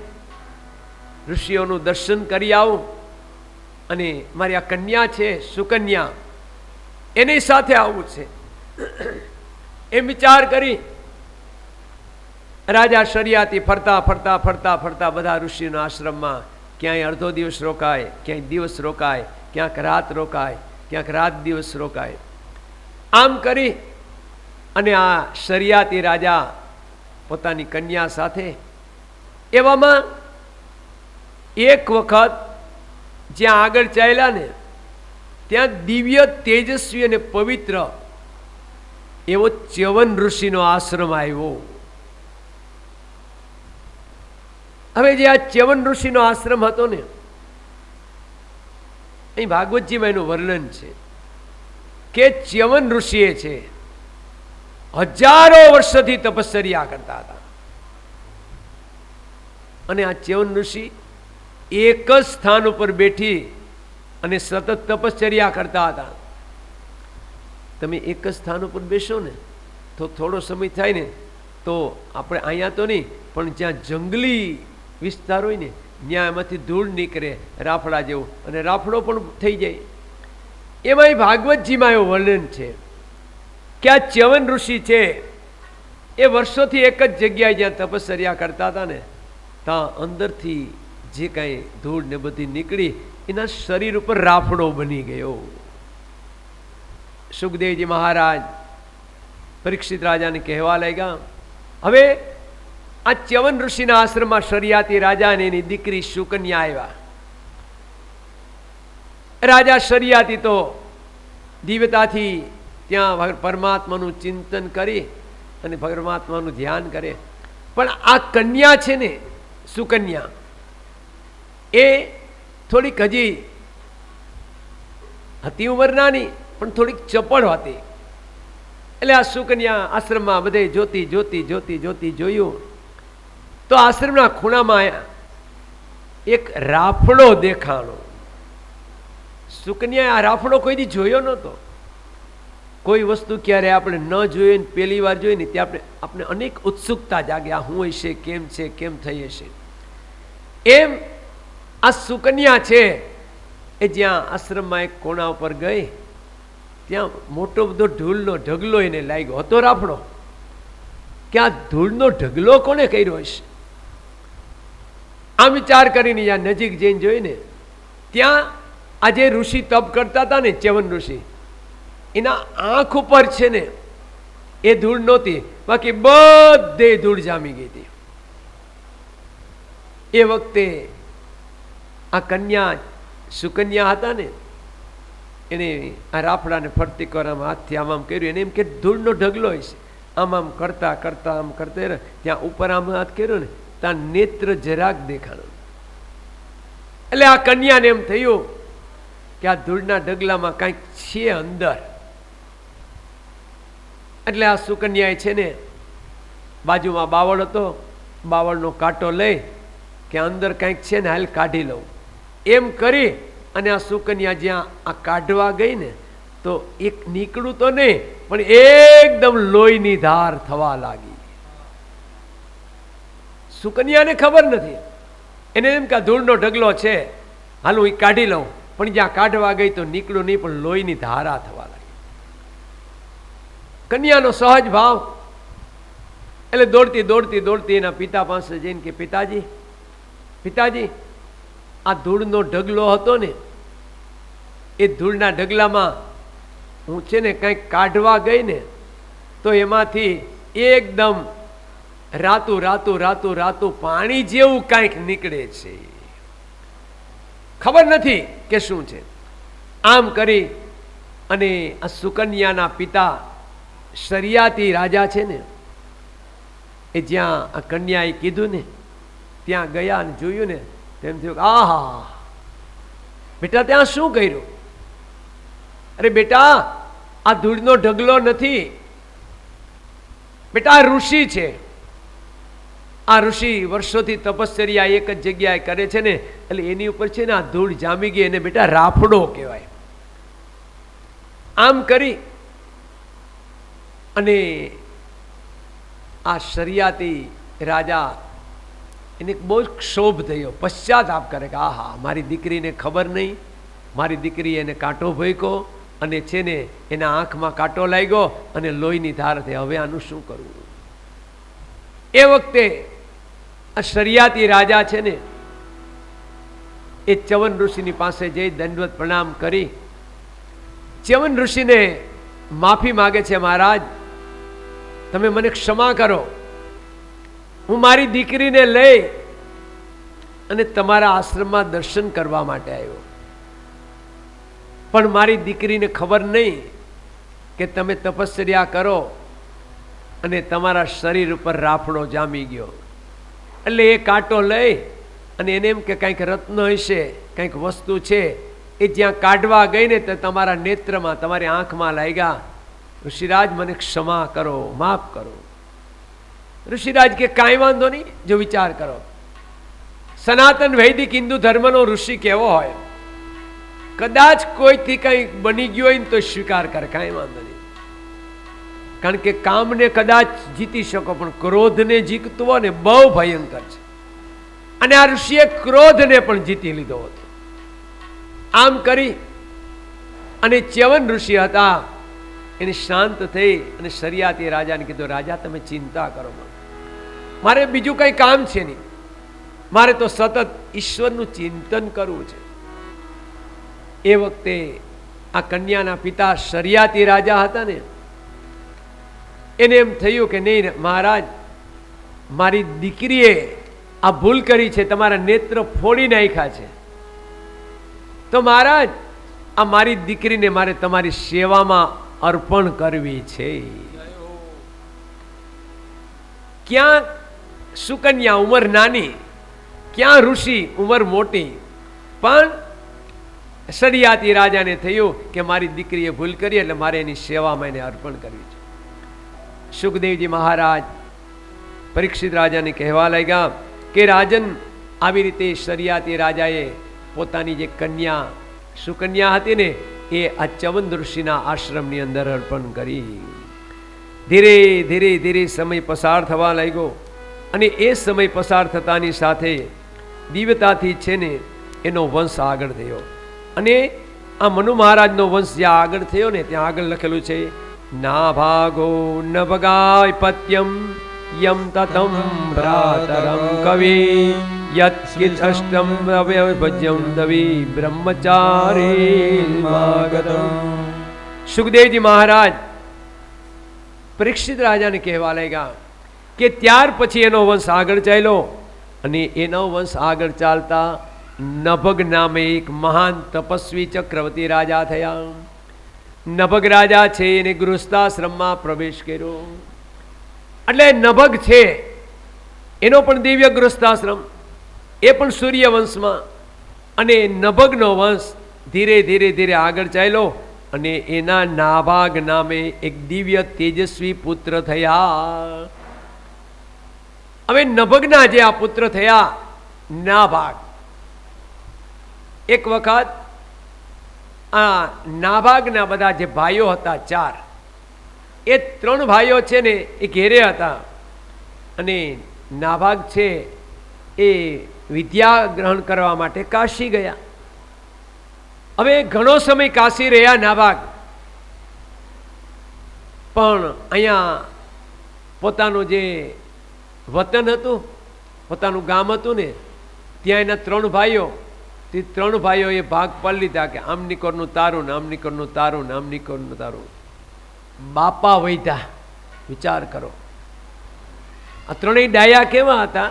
ઋષિઓનું દર્શન કરી આવું, અને મારી આ કન્યા છે સુકન્યા, એની સાથે આવવું છે. એમ વિચાર કરી રાજા શરિયાતી ફરતા ફરતા ફરતા ફરતા બધા ઋષિઓના આશ્રમમાં ક્યાંય અડધો દિવસ રોકાય, ક્યાંય દિવસ રોકાય, ક્યાંક રાત રોકાય, ક્યાંક રાત દિવસ રોકાય. આમ કરી અને આ શરિયાતી રાજા પોતાની કન્યા સાથે, એવામાં એક વખત જ્યાં આગળ ચાલ્યા ને, ત્યાં દિવ્ય તેજસ્વી અને પવિત્ર એવો ચ્યવન ઋષિનો આશ્રમ આવ્યો. હવે જે આ ચ્યવન ઋષિનો આશ્રમ હતો ને, અહીં ભાગવતજીમાં એનું વર્ણન છે કે ચ્યવન ઋષિએ છે હજારો વર્ષોથી તપશ્ચર્યા કરતા હતા, અને આ ચ્યવન ઋષિ એક જ સ્થાન ઉપર બેઠી અને સતત તપશ્ચર્યા કરતા હતા. તમે એક જ સ્થાન ઉપર બેસો ને તો થોડો સમય થાય ને તો આપણે અહીંયા તો નહીં પણ જ્યાં જંગલી વિસ્તાર હોય ને ત્યાં એમાંથી ધૂળ નીકળે રાફડા જેવું, અને રાફડો પણ થઈ જાય. એમાંય ભાગવતજીમાં એવું વર્ણન છે કે આ ચ્યવન ઋષિ છે એ વર્ષોથી એક જ જગ્યાએ જ્યાં તપશ્ચર્યા કરતા હતા ને ત્યાં અંદરથી જે કાંઈ ધૂળ ને બધી નીકળી એના શરીર ઉપર રાફડો બની ગયો. સુખદેવજી મહારાજ પરીક્ષિત રાજાને કહેવા લાગ્યા, હવે આ ચ્યવન ઋષિના આશ્રમમાં શરિયાતી રાજા અને એની દીકરી સુકન્યા આવ્યા. રાજા શરિયાતી તો દિવ્યતાથી ત્યાં પરમાત્માનું ચિંતન કરી અને પરમાત્માનું ધ્યાન કરે, પણ આ કન્યા છે ને સુકન્યા એ થોડીક હજી હતી ઉંમર નાની પણ થોડીક ચપળ હતી. એટલે આ સુકન્યા આશ્રમમાં બધે જોતી જોતી જોતી જોતી જોયું તો આશ્રમના ખૂણામાં એક રાફડો દેખાણો. સુકન્યાએ આ રાફડો કોઈ દી જોયો નહોતો. કોઈ વસ્તુ ક્યારે આપણે ન જોઈએ ને પહેલી વાર જોઈએ ને ત્યાં આપણે અનેક ઉત્સુકતા જાગે, આ શું હશે, કેમ છે, કેમ થઈ હશે. એમ આ સુકન્યા છે એ જ્યાં આશ્રમમાં એક કોણા ઉપર ગઈ ત્યાં મોટો બધો ધૂળનો ઢગલો એને લાગ્યો હતો રાફડો, કે આ ધૂળનો ઢગલો કોને કર્યો હશે. આમ વિચાર કરીને જ્યાં નજીક જઈને જોઈને ત્યાં આ જે ઋષિ તપ કરતા હતા ને ચ્યવન ઋષિ, એના આંખ ઉપર છે ને એ ધૂળ નહોતી, બાકી બધે ધૂળ જામી ગઈ હતી. એ વખતે આ કન્યા સુકન્યા હતા ને એને આ રાફડાને ફરતી કરવામાં હાથથી આમ આમ કર્યું, એને એમ કે ધૂળનો ઢગલો હશે. આમ આમ કરતા કરતા આમ કરતા ત્યાં ઉપર આમ હાથ કર્યો ને ત્યાં નેત્ર જરાક દેખાણો. એટલે આ કન્યાને એમ થયું કે આ ધૂળના ઢગલામાં કાંઈક છે અંદર. એટલે આ સુકન્યાએ છે ને બાજુમાં બાવળ હતો, બાવળનો કાંટો લઈ કે અંદર કાંઈક છે ને હાલ કાઢી લઉં એમ કરી અને આ સુકન્યા જ્યાં આ કાઢવા ગઈ ને તો એક નીકળું તો નહીં પણ એકદમ લોહીની ધાર થવા લાગી. સુકન્યાને ખબર નથી, એને એમ કે ધૂળનો ઢગલો છે હાલ હું કાઢી લઉં, પણ જ્યાં કાઢવા ગઈ તો નીકળું નહીં પણ લોહીની ધારા થવા લાગી. કન્યાનો સહજ ભાવ એટલે દોડતી દોડતી દોડતી એના પિતા પાસે જઈને કે પિતાજી પિતાજી આ ધૂળનો ઢગલો હતો ને એ ધૂળના ઢગલામાં હું છે ને કંઈક કાઢવા ગઈ ને તો એમાંથી એકદમ રાતું રાતું રાતું રાતું પાણી જેવું કાંઈક નીકળે છે, ખબર નથી કે શું છે. આમ કરી અને આ સુકન્યાના પિતા શરિયાતી રાજા છે ને એ જ્યાં આ કન્યાએ કીધું ને ત્યાં ગયા અને જોયું ને તેમ થયું કે આહા બેટા ત્યાં શું કર્યું. અરે બેટા આ ધૂળનો ઢગલો નથી બેટા, આ ઋષિ છે. આ ઋષિ વર્ષોથી તપશ્ચર્યા એક જ જગ્યાએ કરે છે ને એટલે એની ઉપર છે ને આ ધૂળ જામી ગઈ એને બેટા રાફડો કહેવાય. આમ કરી અને આ શરિયાતી રાજા એને બહુ ક્ષોભ થયો, પશ્ચાતાપ કરે કે આહા મારી દીકરીને ખબર નહીં, મારી દીકરી એને કાંટો ભોંક્યો અને છે ને એના આંખમાં કાંટો લાગ્યો અને લોહીની ધાર થઈ, હવે આનું શું કરવું. એ વખતે આ શરિયાતી રાજા છે ને એ ચ્યવન ઋષિની પાસે જઈ દંડવત પ્રણામ કરી ચ્યવન ઋષિને માફી માગે છે, મહારાજ તમે મને ક્ષમા કરો, હું મારી દીકરીને લઈ અને તમારા આશ્રમમાં દર્શન કરવા માટે આવ્યો, પણ મારી દીકરીને ખબર નહીં કે તમે તપશ્ચર્યા કરો અને તમારા શરીર ઉપર રાફડો જામી ગયો. એટલે એ કાંટો લઈ અને એને એમ કે કંઈક રત્ન હશે, કંઈક વસ્તુ છે એ જ્યાં કાઢવા ગઈ ને તો તમારા નેત્રમાં, તમારી આંખમાં લાગ્યા. ઋષિરાજ મને ક્ષમા કરો, માફ કરો. ઋષિરાજ કે કાંઈ વાંધો નહીં. જો વિચાર કરો, સનાતન વૈદિક હિન્દુ ધર્મનો ઋષિ કેવો હોય? કદાચ કોઈથી કંઈ બની ગયું હોય ને તો સ્વીકાર કરે, કાંઈ વાંધો નહીં. કારણ કે કામને કદાચ જીતી શકો, પણ ક્રોધને જીતવો ને બહુ ભયંકર છે. અને આ ઋષિએ ક્રોધને પણ જીતી લીધો હતો. આમ કરી અને ચ્યવન ઋષિ હતા, એને શાંત થઈ અને શરિયાતી રાજાને કીધું, રાજા તમે ચિંતા કરો, મારે બીજું કંઈ કામ છે નહીં, મારે તો સતત ઈશ્વરનું ચિંતન કરવું છે. એ વખતે આ કન્યાના પિતા શરિયાતી રાજા હતા ને, એને એમ થયું કે નહીં મહારાજ, મારી દીકરીએ આ ભૂલ કરી છે, તમારા નેત્ર ફોડી નાખ્યા છે, તો મહારાજ આ મારી દીકરીને મારે તમારી સેવામાં અર્પણ કરવી છે. ક્યાં સુકન્યા ઉંમર નાની, ક્યાં ઋષિ ઉંમર મોટી, પણ શરિયાતી રાજાને થયું કે મારી દીકરીએ ભૂલ કરી એટલે મારે એની સેવામાં એને અર્પણ કરવી છે. સુખદેવજી મહારાજ પરીક્ષિત રાજાને કહેવા લાગ્યા કે રાજન, આવી રીતે શરિયાતી રાજાએ પોતાની જે કન્યા સુકન્યા હતી ને એ આ ચ્યવન ઋષિના આશ્રમની અંદર અર્પણ કરી. ધીરે ધીરે ધીરે સમય પસાર થવા લાગ્યો અને એ સમય પસાર થતાની સાથે દિવ્યતાથી છે ને એનો વંશ આગળ થયો. અને આ મનુ મહારાજનો વંશ જ્યાં આગળ થયો ને ત્યાં આગળ લખેલું છે, ના ભાગો ન ભગાય પત્યમ યમ તતમ ભ્રાતરમ કવિ યત કિષ્ટમ ભજ્યમ દવી બ્રહ્મચારી માગતમ. સુખદેવજી મહારાજ પરીક્ષિત રાજાને કહેવા લાગ્યા કે ત્યાર પછી એનો વંશ આગળ ચાલ્યો અને એનો વંશ આગળ ચાલતા નભગ નામે એક મહાન તપસ્વી ચક્રવર્તી રાજા થયા. નભગ રાજા છે એને ગૃહસ્થાશ્રમમાં પ્રવેશ કર્યો. એટલે નભગ છે એનો પણ દિવ્ય ગૃહસ્થાશ્રમ, એ પણ સૂર્યવંશમાં. અને નભગનો વંશ ધીરે ધીરે ધીરે આગળ ચાલ્યો અને એના નાભાગ નામે એક દિવ્ય તેજસ્વી પુત્ર થયા. હવે નભગના જે આ પુત્ર થયા નાભાગ, એક વખત આ નાભાગના બધા જે ભાઈઓ હતા 4, એ 3 ભાઈઓ છે ને એ ઘેરે હતા અને નાભાગ છે એ વિદ્યા ગ્રહણ કરવા માટે કાશી ગયા. હવે ઘણો સમય કાશી રહ્યા નાભાગ, પણ અહીંયા પોતાનું જે વતન હતું, પોતાનું ગામ હતું ને, ત્યાં એના 3 ભાઈઓ, તે 3 ભાઈઓએ ભાગ પાડી લીધા કે આમ નીકળનું તારું ને આમ નીકળનું તારું ને આમ નીકળનું તારું. બાપા વૈધા, વિચાર કરો. આ 3 ડાયા કેવા હતા?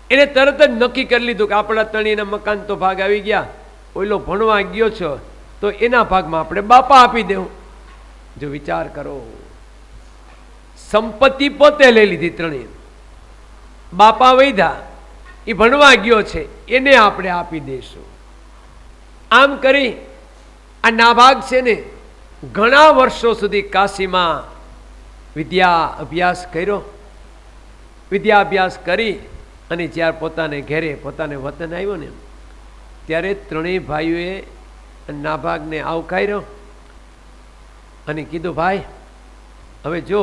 એને તરત જ નક્કી કરી લીધું કે આપણા ત્રણેયના મકાન તો ભાગ આવી ગયા, ઓઈલો ભણવા ગયો છો તો એના ભાગમાં આપણે બાપા આપી દેવું. જો વિચાર કરો, સંપત્તિ પોતે લઈ લીધી 3. બાપા વૈધા, એ ભણવા ગયો છે એને આપણે આપી દઈશું. આમ કરી આ નાભાગ છે ને ઘણા વર્ષો સુધી કાશીમાં વિદ્યા અભ્યાસ કર્યો. વિદ્યા અભ્યાસ કરી અને જ્યારે પોતાને ઘેરે પોતાને વતન આવ્યો ને ત્યારે 3 ભાઈઓએ નાભાગને આવકાર્યો અને કીધું, ભાઈ હવે જો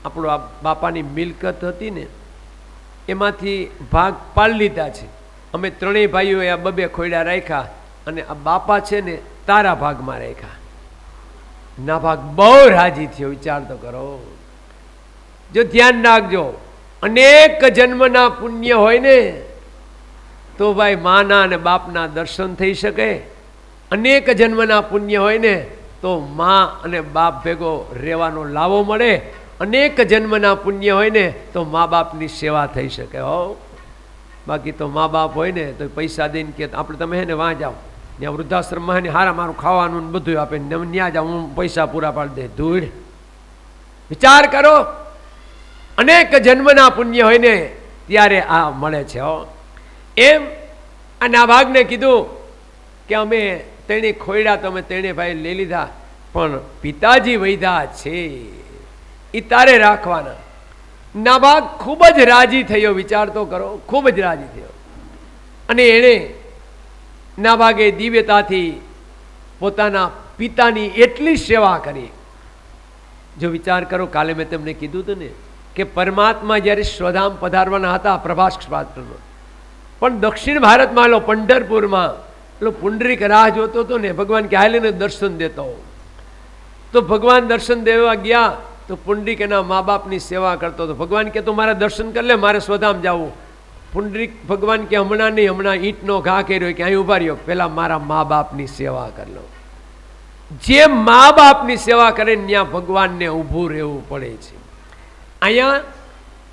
આપણું આ બાપાની મિલકત હતી ને એમાંથી ભાગ પાડી લીધા છે, અમે 3 ભાઈઓએ આ 2 ખોયડા રાખ્યા અને આ બાપા છે ને તારા ભાગમાં રાખ્યા. નાભાગ બહુ રાજી થયો. વિચાર તો કરો. જો ધ્યાન રાખજો, અનેક જન્મના પુણ્ય હોય ને તો ભાઈ માના અને બાપના દર્શન થઈ શકે. અનેક જન્મના પુણ્ય હોય ને તો મા અને બાપ ભેગો રહેવાનો લાવો મળે. અનેક જન્મના પુણ્ય હોય ને તો મા બાપની સેવા થઈ શકે. હો, બાકી તો મા બાપ હોય ને તો પૈસા દઈને કે આપણે તમે હે ને વાં જાઓ, ત્યાં વૃદ્ધાશ્રમમાં હે ને હારા મારું ખાવાનું બધું આપે ને ત્યાં જાઓ, હું પૈસા પૂરા પાડી દે. ધૂળ. વિચાર કરો, અનેક જન્મના પુણ્ય હોય ને ત્યારે આ મળે છે. હો, એમ આ નાભાગને કીધું કે અમે તેણે ખોયડા તો અમે તેણે ભાઈ લઈ લીધા, પણ પિતાજી વૈધા છે એ તારે રાખવાના. નાભાગ ખૂબ જ રાજી થયો, વિચાર તો કરો, ખૂબ જ રાજી થયો. અને એણે નાભાગે દિવ્યતાથી પોતાના પિતાની એટલી સેવા કરી. જો વિચાર કરો, કાલે મેં તમને કીધું હતું ને કે પરમાત્મા જ્યારે સ્વધામ પધારવાના હતા પ્રભાસ પાત્રમાં, પણ દક્ષિણ ભારતમાં લો પંઢરપુરમાં પેલો પુંડરીક રાહ જોતો હતો ને, ભગવાન કે હાલીને દર્શન દેતો. તો ભગવાન દર્શન દેવા ગયા તો પુંડરીક એના મા બાપની સેવા કરતો હતો. ભગવાન કે તું મારા દર્શન કરી લે, મારે સ્વધામ જવું. પુંડરીક ભગવાન કે હમણાં નહીં, હમણાં ઈંટનો ઘા કર્યો કે અહીં ઉભા રહ્યો, પહેલા મારા મા બાપની સેવા કરી લો. જે મા બાપની સેવા કરે ત્યાં ભગવાનને ઊભું રહેવું પડે છે. અહીંયા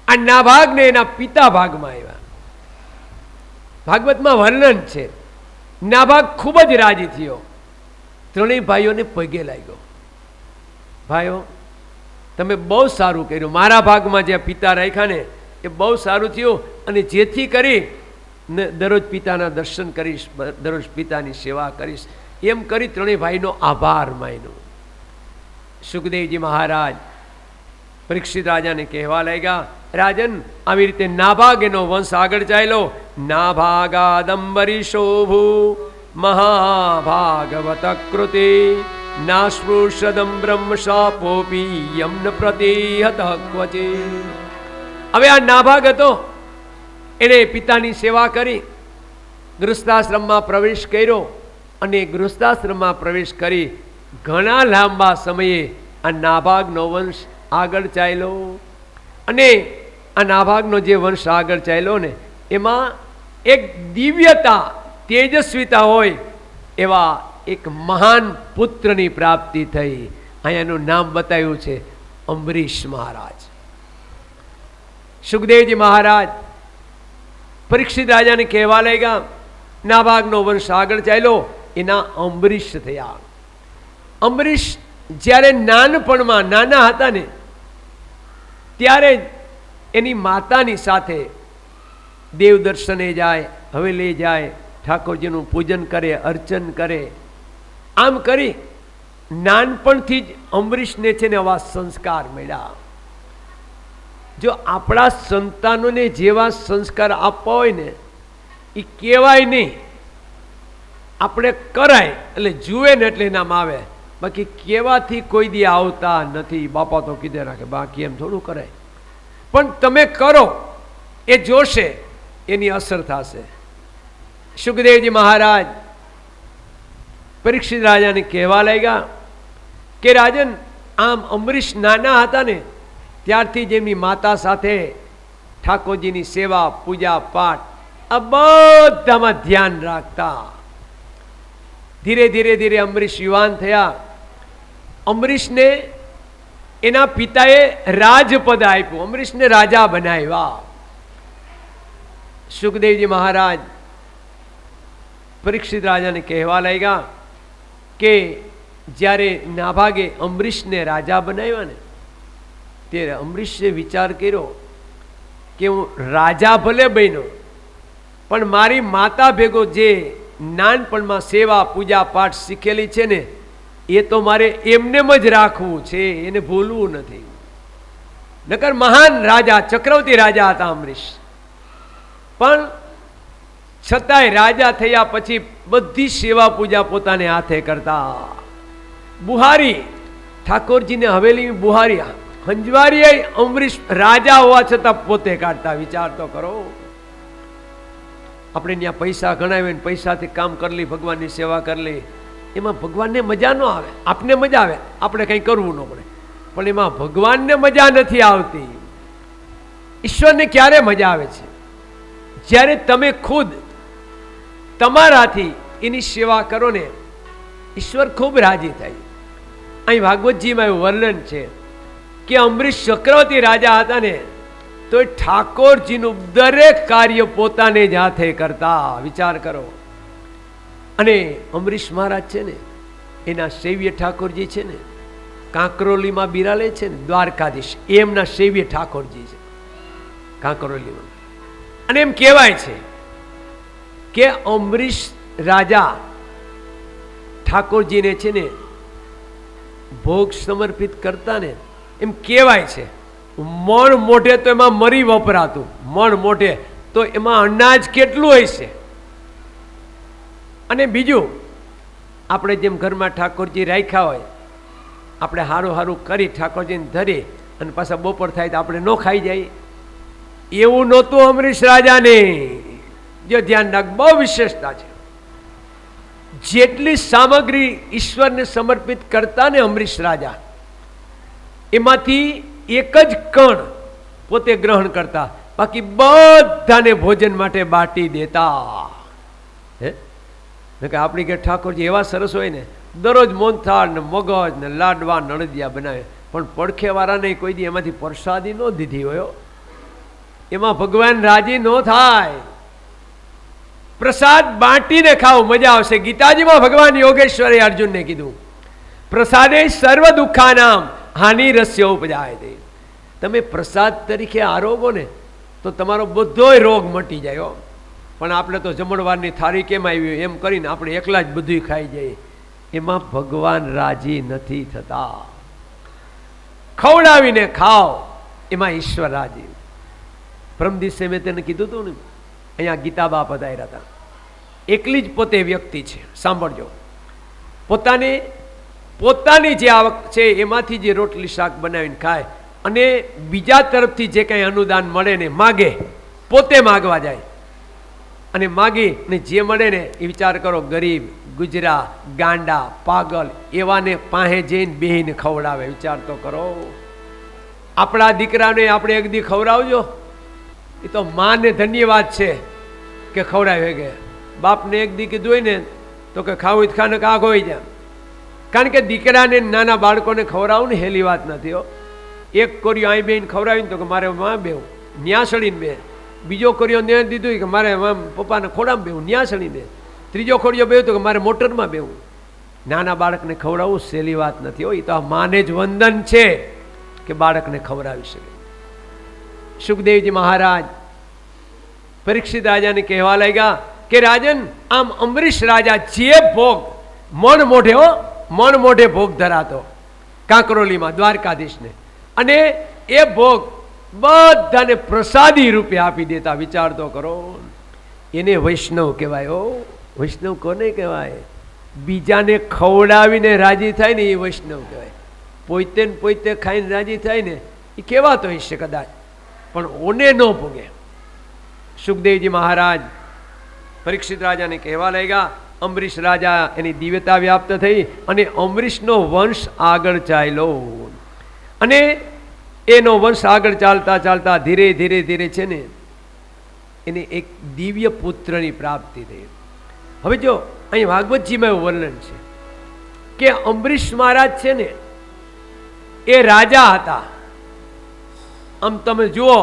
આ નાભાગને એના પિતા ભાગમાં આવ્યા. ભાગવતમાં વર્ણન છે. નાભાગ ખૂબ જ રાજી થયો, ત્રણેય ભાઈઓને પગે લાગ્યો. ભાઈઓ, તમે બહુ સારું કર્યું, મારા ભાગમાં જે પિતા રાખ્યા ને એ બહુ સારું થયું, અને જેથી કરી ને દરરોજ પિતાના દર્શન કરીશ, દરરોજ પિતાની સેવા કરીશ, એમ કરી ત્રણેય ભાઈનો આભાર માન્યો. સુખદેવજી મહારાજ પરીક્ષિત રાજાને કહેવા લાગ્યા, રાજન, આવી રીતે નાભાગ એનો વંશ આગળ ચાલ્યો. નાભાગાદંબરીશોભુ મહાભાગવત કૃતિ નાસ્પૃશદમ બ્રહ્મ શાપોપી યમ્ન પ્રતિહત ક્વચિ. હવે આ નાભાગ હતો, એણે પિતાની સેવા કરી, ગૃહસ્થાશ્રમમાં પ્રવેશ કર્યો, અને ગૃહસ્થાશ્રમમાં પ્રવેશ કરી ઘણા લાંબા સમયે આ નાભાગનો વંશ આગળ ચાલ્યો. અને આ નાભાગનો જે વંશ આગળ ચાલ્યો ને એમાં એક દિવ્યતા, તેજસ્વીતા હોય એવા એક મહાન પુત્રની પ્રાપ્તિ થઈ. અહીંયાનું નામ બતાવ્યું છે અંબરીશ મહારાજ. સુખદેવજી મહારાજ પરીક્ષિત રાજાને કહેવા લાગ્યા, નાભાગનો વંશ આગળ ચાલ્યો, એના અંબરીશ થયા. અંબરીશ જ્યારે નાનપણમાં નાના હતા ને ત્યારે એની માતાની સાથે દેવ દર્શને જાય, હવેલી જાય, ઠાકોરજીનું પૂજન કરે, અર્ચન કરે. આમ કરી નાનપણથી જ અંબરીશને છે ને આવા સંસ્કાર મળ્યા. જો આપણા સંતાનોને જેવા સંસ્કાર આપવા હોય ને એ કહેવાય નહીં, આપણે કરાય એટલે જુએ ને એટલે નામ આવે, બાકી કહેવાથી કોઈ દી આવતા નથી. બાપા તો કીધે રાખે, બાકી એમ થોડું કરાય. પણ તમે કરો એ જોશે, એની અસર થશે. સુખદેવજી મહારાજ પરીક્ષિત રાજાને કહેવા લાગ્યા કે રાજન, આમ અંબરીશ નાના હતા ને ત્યારથી જ એમની માતા સાથે ઠાકોરજીની સેવા, પૂજા, પાઠ આ બધામાં ધ્યાન રાખતા. ધીરે ધીરે ધીરે અંબરીશ યુવાન થયા. અંબરીશને એના પિતાએ રાજપદ આપ્યું, અંબરીશને રાજા બનાવ્યા. સુખદેવજી મહારાજ પરીક્ષિત રાજાને કહેવા લાગ્યા કે જ્યારે નાભાગે અંબરીશને રાજા બનાવ્યા ને ત્યારે અંબરીશે વિચાર કર્યો કે હું રાજા ભલે બન્યો, પણ મારી માતા ભેગો જે નાનપણમાં સેવા, પૂજા, પાઠ શીખેલી છે ને એ તો મારે એમનેમ જ રાખવું છે, એને ભૂલવું નથી. નકર મહાન રાજા, ચક્રવર્તી રાજા હતા અંબરીશ, પણ છતાંય રાજા થયા પછી બધી સેવા પૂજા પોતાને હાથે કરતા. બુહારી, ઠાકોરજીને હવેલી બુહારી, હંજવારી અંબરીશ રાજા હોવા છતાં પોતે કાઢતા. વિચાર તો કરો, આપણે ત્યાં પૈસા ગણાવે ને પૈસાથી કામ કરી લે, ભગવાનની સેવા કરી લે, એમાં ભગવાનને મજા ન આવે. આપને મજા આવે, આપણે કંઈ કરવું ન પડે, પણ એમાં ભગવાનને મજા નથી આવતી. ઈશ્વરને ક્યારે મજા આવે છે? જ્યારે તમે ખુદ તમારાથી એની સેવા કરો ને, ઈશ્વર ખૂબ રાજી થાય. અહીં ભાગવતજીમાં એવું વર્ણન છે કે અંબરીશ ચક્રવર્તી રાજા હતા ને તો ઠાકોરજીનું દરેક કાર્ય પોતાને જ હાથે કરતા. વિચાર કરો. અને અંબરીશ મહારાજ છે ને એના સેવ્ય ઠાકોરજી છે ને કાંકરોલીમાં બિરાલે છે ને, દ્વારકાધીશ એમના સેવ્ય ઠાકોરજી છે કાંકરોલીમાં. અને એમ કહેવાય છે કે અંબરીશ રાજા ઠાકોરજીને છે ને ભોગ સમર્પિત કરતા ને એમ કહેવાય છે, મણ મોઢે તો એમાં મરી વપરાતું, મણ મોઢે તો એમાં અનાજ કેટલું હોય છે. અને બીજું, આપણે જેમ ઘરમાં ઠાકોરજી રાખ્યા હોય, આપણે સારું સારું કરી ઠાકોરજીને ધરી અને પાછા બપોર થાય તો આપણે ન ખાઈ જાય, એવું નહોતું અમરીશ રાજાને. જો ધ્યાન રાખ, બહુ વિશેષતા છે. જેટલી સામગ્રી ઈશ્વરને સમર્પિત કરતા ને અમરીશ રાજા, એમાંથી એક જ કણ પોતે ગ્રહણ કરતા, બાકી બધાને ભોજન માટે બાટી દેતા. હે કે આપણી કે ઠાકોરજી એવા સરસ હોય ને, દરરોજ મોનથાળ ને મગજ ને લાડવા નળદિયા બનાવે, પણ પડખેવાળાને કોઈ દી એમાંથી પ્રસાદી ન દીધી હોય, એમાં ભગવાન રાજી ન થાય. પ્રસાદ બાંટીને ખાઓ, મજા આવશે. ગીતાજીમાં ભગવાન યોગેશ્વરે અર્જુનને કીધું, પ્રસાદે સર્વ દુઃખાનામ હાનિ રસ્ય ઉપજાય દે. તમે પ્રસાદ તરીકે આરોગો ને તો તમારો બધોય રોગ મટી જાય. પણ આપણે તો જમણવારની થાળી કેમ આવી એમ કરીને આપણે એકલા જ બધું ખાઈ જઈએ, એમાં ભગવાન રાજી નથી થતા. ખવડાવીને ખાઓ, એમાં ઈશ્વર રાજી. પરમ દિવસે મેં તેને કીધું હતું ને, અહીંયા ગીતાબા પધાર્યા હતા, એકલી જ પોતે વ્યક્તિ છે. સાંભળજો, પોતાની જે આવક છે એમાંથી જે રોટલી શાક બનાવીને ખાય, અને બીજા તરફથી જે કંઈ અનુદાન મળે ને માગે, પોતે માગવા જાય અને માગી ને જે મળે ને એ વિચાર કરો, ગરીબ, ગુજરા, ગાંડા, પાગલ એવાને પાસે જઈને બેહીને ખવડાવે. વિચાર તો કરો. આપણા દીકરાને આપણે એક દી ખવડાવજો, એ તો માને ધન્યવાદ છે કે ખવડાવે. કે બાપને એક દી કીધું હોય ને તો કે ખાવું જ ખાને કાગ હોય જાય. કારણ કે દીકરાને નાના બાળકોને ખવડાવવું ને હેલી વાત નથી. હો, એક કોરિયો અહીં બેન ખવડાવીને તો કે મારે માં બેવું, ન્યા સડીને બે. બીજો કોરિયો ને દીધું કે મારે પપ્પાને ખોડામાં બેવું, ન્યા સડીને. ત્રીજો ખોડિયો બેવું તો કે મારે મોટરમાં બેવું. નાના બાળકને ખવડાવવું સહેલી વાત નથી. હોય, તો આ માને જ વંદન છે કે બાળકને ખવડાવી શકે. સુખદેવજી મહારાજ પરીક્ષિત રાજાને કહેવા લાગ્યા કે રાજન, આમ અમરીશ રાજા જે ભોગ મણ મોઢે, મણ મોઢે ભોગ ધરાતો કાંકરોલીમાં દ્વારકાધીશને, અને એ ભોગ બધાને પ્રસાદી રૂપે આપી દેતા. વિચાર તો કરો. એને વૈષ્ણવ કહેવાય. વૈષ્ણવ કોને કહેવાય? બીજાને ખવડાવીને રાજી થાય ને એ વૈષ્ણવ કહેવાય. પોતે ને પોતે ખાઈને રાજી થાય ને એ કહેવાતો હશે કદાચ, પણ ઓને ન ભોગે. સુખદેવજી મહારાજ પરીક્ષિત રાજાને કહેવા લાગ્યા, અમરીશ રાજા એની દિવ્યતા વ્યાપ્ત થઈ અને અમરીશનો વંશ આગળ ચાલ્યો. અને એનો વંશ આગળ ચાલતા ચાલતા ધીરે ધીરે ધીરે છે ને એને એક દિવ્ય પુત્રની પ્રાપ્તિ થઈ. હવે જો અહીં ભાગવતજીમાં એવું વર્ણન છે કે અમરીશ મહારાજ છે ને એ રાજા હતા. આમ તમે જુઓ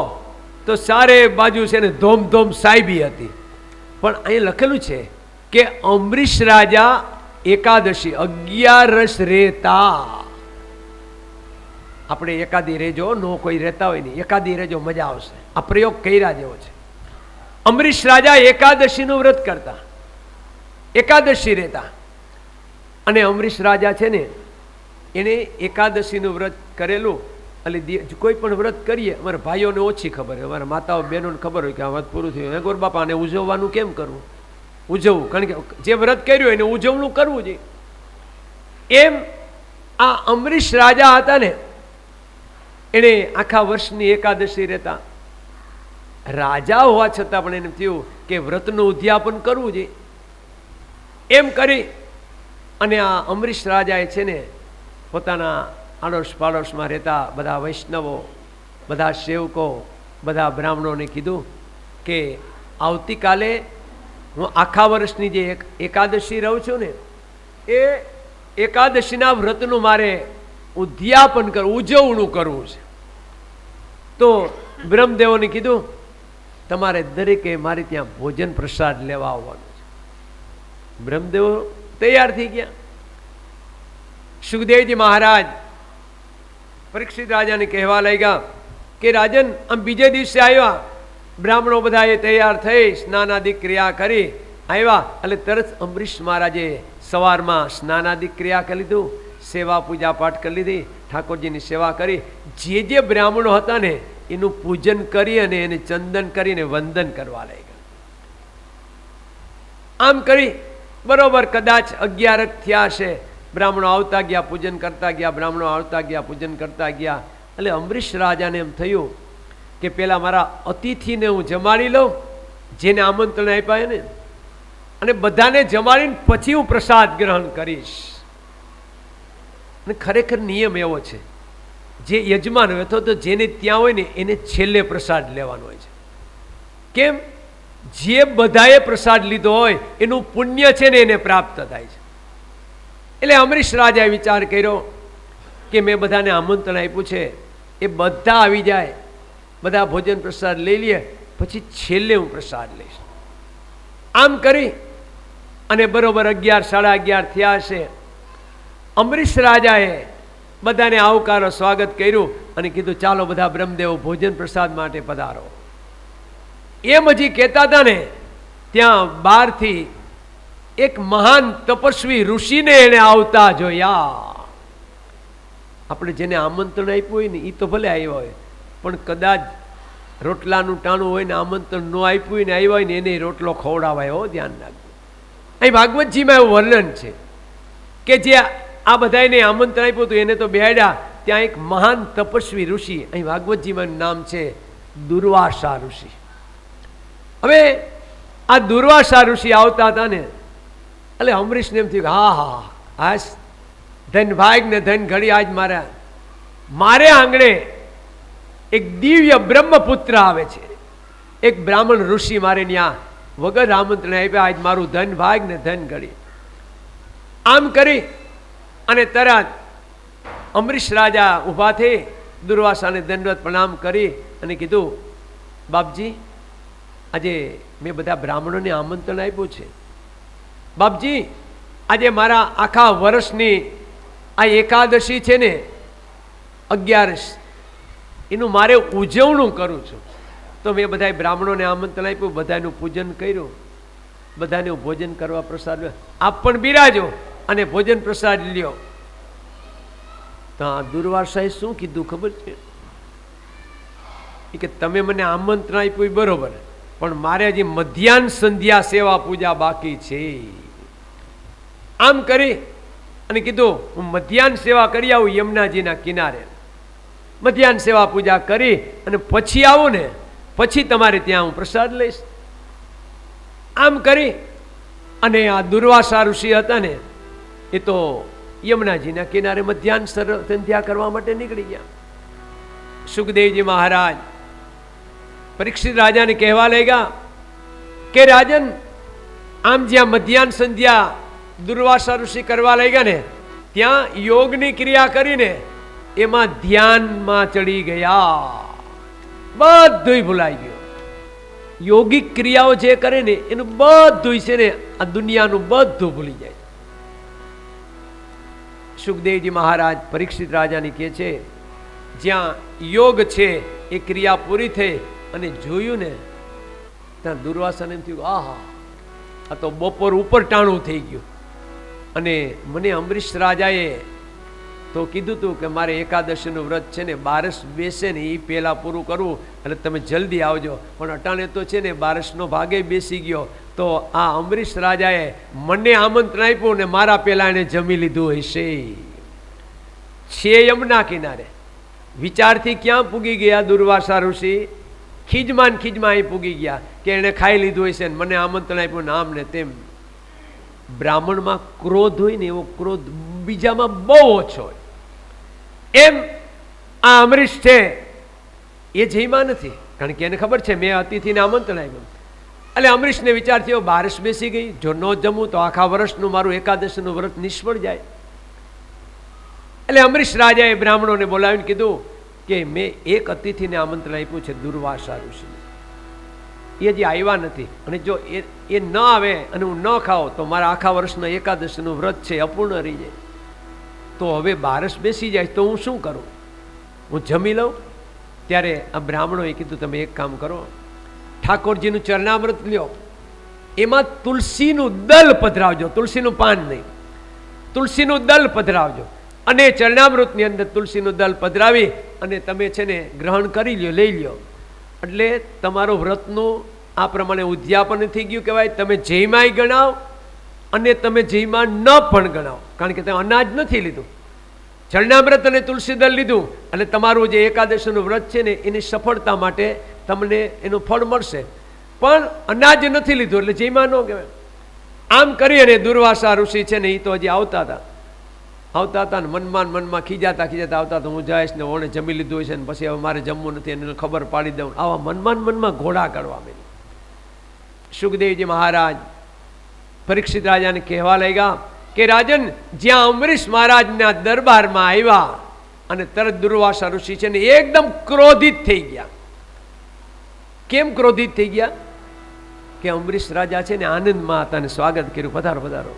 તો સારે બાજુ છે ને ધોમધોમ સાહેબી હતી. પણ અહીં લખેલું છે કે અમરીશ રાજા એકાદશી 11 રહેતા. આપણે એકાદી રેજો, નો કોઈ રહેતા હોય નહીં, એકાદી રેજો, મજા આવશે. આ પ્રયોગ કર્યા જેવો છે. અમરીશ રાજા એકાદશીનું વ્રત કરતા, એકાદશી રહેતા. અને અમરીશ રાજા છે ને એને એકાદશીનું વ્રત કરેલું. એટલે કોઈ પણ વ્રત કરીએ, અમારા ભાઈઓને ઓછી ખબર હોય, અમારા માતાઓ બહેનોને ખબર હોય કે આ વ્રત પૂરું થયું, હે ગોર બાપા આને ઉજવવાનું કેમ કરવું, ઉજવવું. કારણ કે જે વ્રત કર્યું એને ઉજવણું કરવું જોઈએ. એમ આ અમરીશ રાજા હતા ને, એણે આખા વર્ષની એકાદશી રહેતા. રાજા હોવા છતાં પણ એને થયું કે વ્રતનું ઉદ્યાપન કરવું જોઈએ. એમ કરી અને આ અમરીશ રાજાએ છે ને પોતાના આડોશ પાડોશમાં રહેતા બધા વૈષ્ણવો, બધા સેવકો, બધા બ્રાહ્મણોને કીધું કે આવતીકાલે હું આખા વર્ષની જે એકાદશી રહું છું ને એ એકાદશીના વ્રતનું મારે ઉદ્યાપન કરવું, ઉજવણું કરવું છે. તો બ્રહ્મદેવોને કીધું તમારે દરેકે મારે ત્યાં ભોજન પ્રસાદ લેવા આવવાનું છે. બ્રહ્મદેવો તૈયાર થઈ ગયા. સુખદેવજી મહારાજ પરીક્ષિત રાજાને કહેવા લાગ્યા કે રાજન, આમ બીજે દિવસે આવ્યા, બ્રાહ્મણો બધા એ તૈયાર થઈ સ્નાનાદિ ક્રિયા કરી આવ્યા એટલે તરત અમરીશ મહારાજે સવારમાં સ્નાનાદિક ક્રિયા કરી લીધું, સેવા પૂજા પાઠ કરી લીધી, ઠાકોરજીની સેવા કરી. જે જે બ્રાહ્મણો હતા ને એનું પૂજન કરી અને એને ચંદન કરીને વંદન કરવા લાગ્યા. આમ કરી બરોબર કદાચ 11 થયા છે. બ્રાહ્મણો આવતા ગયા, પૂજન કરતા ગયા, બ્રાહ્મણો આવતા ગયા, પૂજન કરતા ગયા. એટલે અમરીશ રાજાને એમ થયું કે પેલા મારા અતિથિને હું જમાડી લઉં, જેને આમંત્રણ આપ્યા ને, અને બધાને જમાડીને પછી હું પ્રસાદ ગ્રહણ કરીશ. અને ખરેખર નિયમ એવો છે, જે યજમાન હોય અથવા તો જેને ત્યાં હોય ને એને છેલ્લે પ્રસાદ લેવાનો હોય છે. કેમ? જે બધાએ પ્રસાદ લીધો હોય એનું પુણ્ય છે ને એને પ્રાપ્ત થાય છે. એટલે અમરીશ રાજાએ વિચાર કર્યો કે મેં બધાને આમંત્રણ આપ્યું છે, એ બધા આવી જાય, બધા ભોજન પ્રસાદ લઈ લે, પછી છેલ્લે હું પ્રસાદ લઈશ. આમ કરી અને બરોબર 11, 11:30 થયા છે. અમરીશ રાજાએ બધાને આવકારો સ્વાગત કર્યું અને કીધું ચાલો બધા બ્રહ્મદેવો ભોજન પ્રસાદ માટે પધારો. એમ હજી કહેતા હતા ને ત્યાં બહારથી એક મહાન તપસ્વી ઋષિને એને આવતા જોયા. આપણે જેને આમંત્રણ આપ્યું હોય ને એ તો ભલે આવ્યા હોય, પણ કદાચ રોટલાનું ટાણું હોય ને આમંત્રણ ન આપ્યું હોય ને આવ્યા હોય ને એને રોટલો ખવડાવાય. હો, ધ્યાન રાખજો. અહીં ભાગવતજીમાં એવું વર્ણન છે કે જે આ બધાને આમંત્રણ આપ્યું હતું એને તો બેહાડ્યા, ત્યાં એક મહાન તપસ્વી ઋષિ, અહીં ભાગવતજીમાં નામ છે દુર્વાસા ઋષિ. હવે આ દુર્વાસા ઋષિ આવતા હતા ને એટલે અમરીશને એમ થયું હા હા આજ ધન ભાગ ને ધન ઘડી, આજ મારે આંગણે એક દિવ્ય બ્રહ્મપુત્ર આવે છે, એક બ્રાહ્મણ ઋષિ મારે ત્યાં વગર આમંત્રણ આપ્યા, આજ મારું ધન ભાગ ને ધન ઘડી. આમ કરી અને તરત અમરીશ રાજા ઊભા થઈ દુર્વાસાને દંડવત પ્રણામ કરી અને કીધું બાપજી આજે મેં બધા બ્રાહ્મણોને આમંત્રણ આપ્યું છે. બાપજી આજે મારા આખા વર્ષની આ એકાદશી છે ને 11, એનું મારે ઉજવણું કરું છું, તો મેં બધા બ્રાહ્મણોને આમંત્રણ આપ્યું, બધાનું પૂજન કર્યું, બધાને ભોજન કરવા પ્રસાદ આપ પણ બિરાજો અને ભોજન પ્રસાદ લ્યો. તો આ દુર્વાસાએ શું કીધું ખબર છે? કે તમે મને આમંત્રણ આપ્યું બરોબર, પણ મારે હજી મધ્યાહન સંધ્યા સેવા પૂજા બાકી છે. આમ કરી અને કીધું હું મધ્યાહન સેવા કરી આવું યમુનાજીના કિનારે, મધ્યાહન સેવા પૂજા કરી અને પછી આવું ને પછી તમારે ત્યાં હું પ્રસાદ લઈશ. આમ કરી અને આ દુર્વાસા ઋષિ હતા ને એ તો યમુનાજીના કિનારે મધ્યાહન સંધ્યા કરવા માટે નીકળી ગયા. સુખદેવજી મહારાજ પરીક્ષિત રાજાને કહેવા લાગ્યા કે રાજન, આમ જ્યાં મધ્યાહન સંધ્યા દુર્વાસા ઋષિ કરવા લાગ્યા ને ત્યાં યોગની ક્રિયા કરીને એમાં ધ્યાનમાં ચડી ગયા, બધું ભૂલાઈ ગયું. યોગિક ક્રિયાઓ જે કરે ને એનું બધું છે ને આ દુનિયાનું બધું ભૂલી જાય. સુખદેવજી મહારાજ પરીક્ષિત રાજાને કહે છે જ્યાં યોગ છે એ ક્રિયા પૂરી થઈ અને જોયું ને ત્યાં દુર્વાસાને એમ થયું આહા આ તો બપોર ઉપર ટાણું થઈ ગયું. અને મને અમરીશ રાજાએ તો કીધું હતું કે મારે એકાદશીનું વ્રત છે ને 12 બેસે ને એ પહેલાં પૂરું કરવું, એટલે તમે જલ્દી આવજો. પણ અટાણે તો છે ને 12નો ભાગે બેસી ગયો, તો આ અમરીશ રાજાએ મને આમંત્રણ આપ્યું ને મારા પહેલાં એને જમી લીધું હશે. છે યમુના કિનારે. વિચારથી ક્યાં પૂગી ગયા દુર્વાસા ઋષિ? ખીજમાં અહીં પૂગી ગયા કે એણે ખાઈ લીધું હશે ને મને આમંત્રણ આપ્યું ને આમ ને તેમ. બ્રાહ્મણમાં ક્રોધ હોય ને એવો ક્રોધ બીજામાં બહુ ઓછો હોય. એમ આ અમરીશ છે એ જયમાં નથી, કારણ કે એને ખબર છે મેં અતિથિને આમંત્રણ આપ્યું. એટલે અમરીશને વિચાર થયો 12 બેસી ગઈ, જો ન જમું તો આખા વર્ષનું મારું એકાદશીનું વ્રત નિષ્ફળ જાય. એટલે અમરીશ રાજાએ બ્રાહ્મણોને બોલાવીને કીધું કે મેં એક અતિથિને આમંત્રણ આપ્યું છે દુર્વાસા ઋષિને, એ હજી આવ્યા નથી, અને જો એ ન આવે અને હું ન ખાઉં તો મારા આખા વર્ષના એકાદશીનું વ્રત છે અપૂર્ણ રહી જાય. તો હવે 12 બેસી જાય તો હું શું કરું? હું જમી લઉં? ત્યારે આ બ્રાહ્મણોએ કીધું તમે એક કામ કરો, ઠાકોરજીનું ચરણામૃત લ્યો, એમાં તુલસીનું દલ પધરાવજો, તુલસીનું પાન નહીં, તુલસીનું દલ પધરાવજો અને ચરણામૃતની અંદર તુલસીનું દલ પધરાવી અને તમે છે ને ગ્રહણ કરી લ્યો, લઈ લ્યો. એટલે તમારો વ્રતનું આ પ્રમાણે ઉદ્યાપન થઈ ગયું કહેવાય. તમે જયમાંય ગણાવ અને તમે જયમાં ન પણ ગણાવ, કારણ કે તમે અનાજ નથી લીધું, ચરણામૃત અને તુલસી દલ લીધું. એટલે તમારું જે એકાદશીનું વ્રત છે ને એની સફળતા માટે તમને એનું ફળ મળશે. પણ અનાજ નથી લીધું એટલે જયમાં ન કહેવાય. આમ કરી અને દુર્વાસા ઋષિ છે ને એ તો હજી આવતા હતા ને મનમાં ખીજાતા આવતા તો હું જઈશ ને ઓણે જમી લીધું હશે ને પછી હવે મારે જમવું નથી એને ખબર પાડી દઉં. આવા મનમાં ઘોડા કરવા માંડ્યા. સુખદેવજી મહારાજ પરીક્ષિત રાજાને કહેવા લાગ્યા કે રાજન, જ્યાં અમરીશ મહારાજના દરબારમાં આવ્યા અને તરત દુર્વાસા ઋષિ છે ને એકદમ ક્રોધિત થઈ ગયા. કેમ ક્રોધિત થઈ ગયા? કે અમરીશ રાજા છે ને આનંદમાં હતા ને સ્વાગત કર્યું, પધારો પધારો.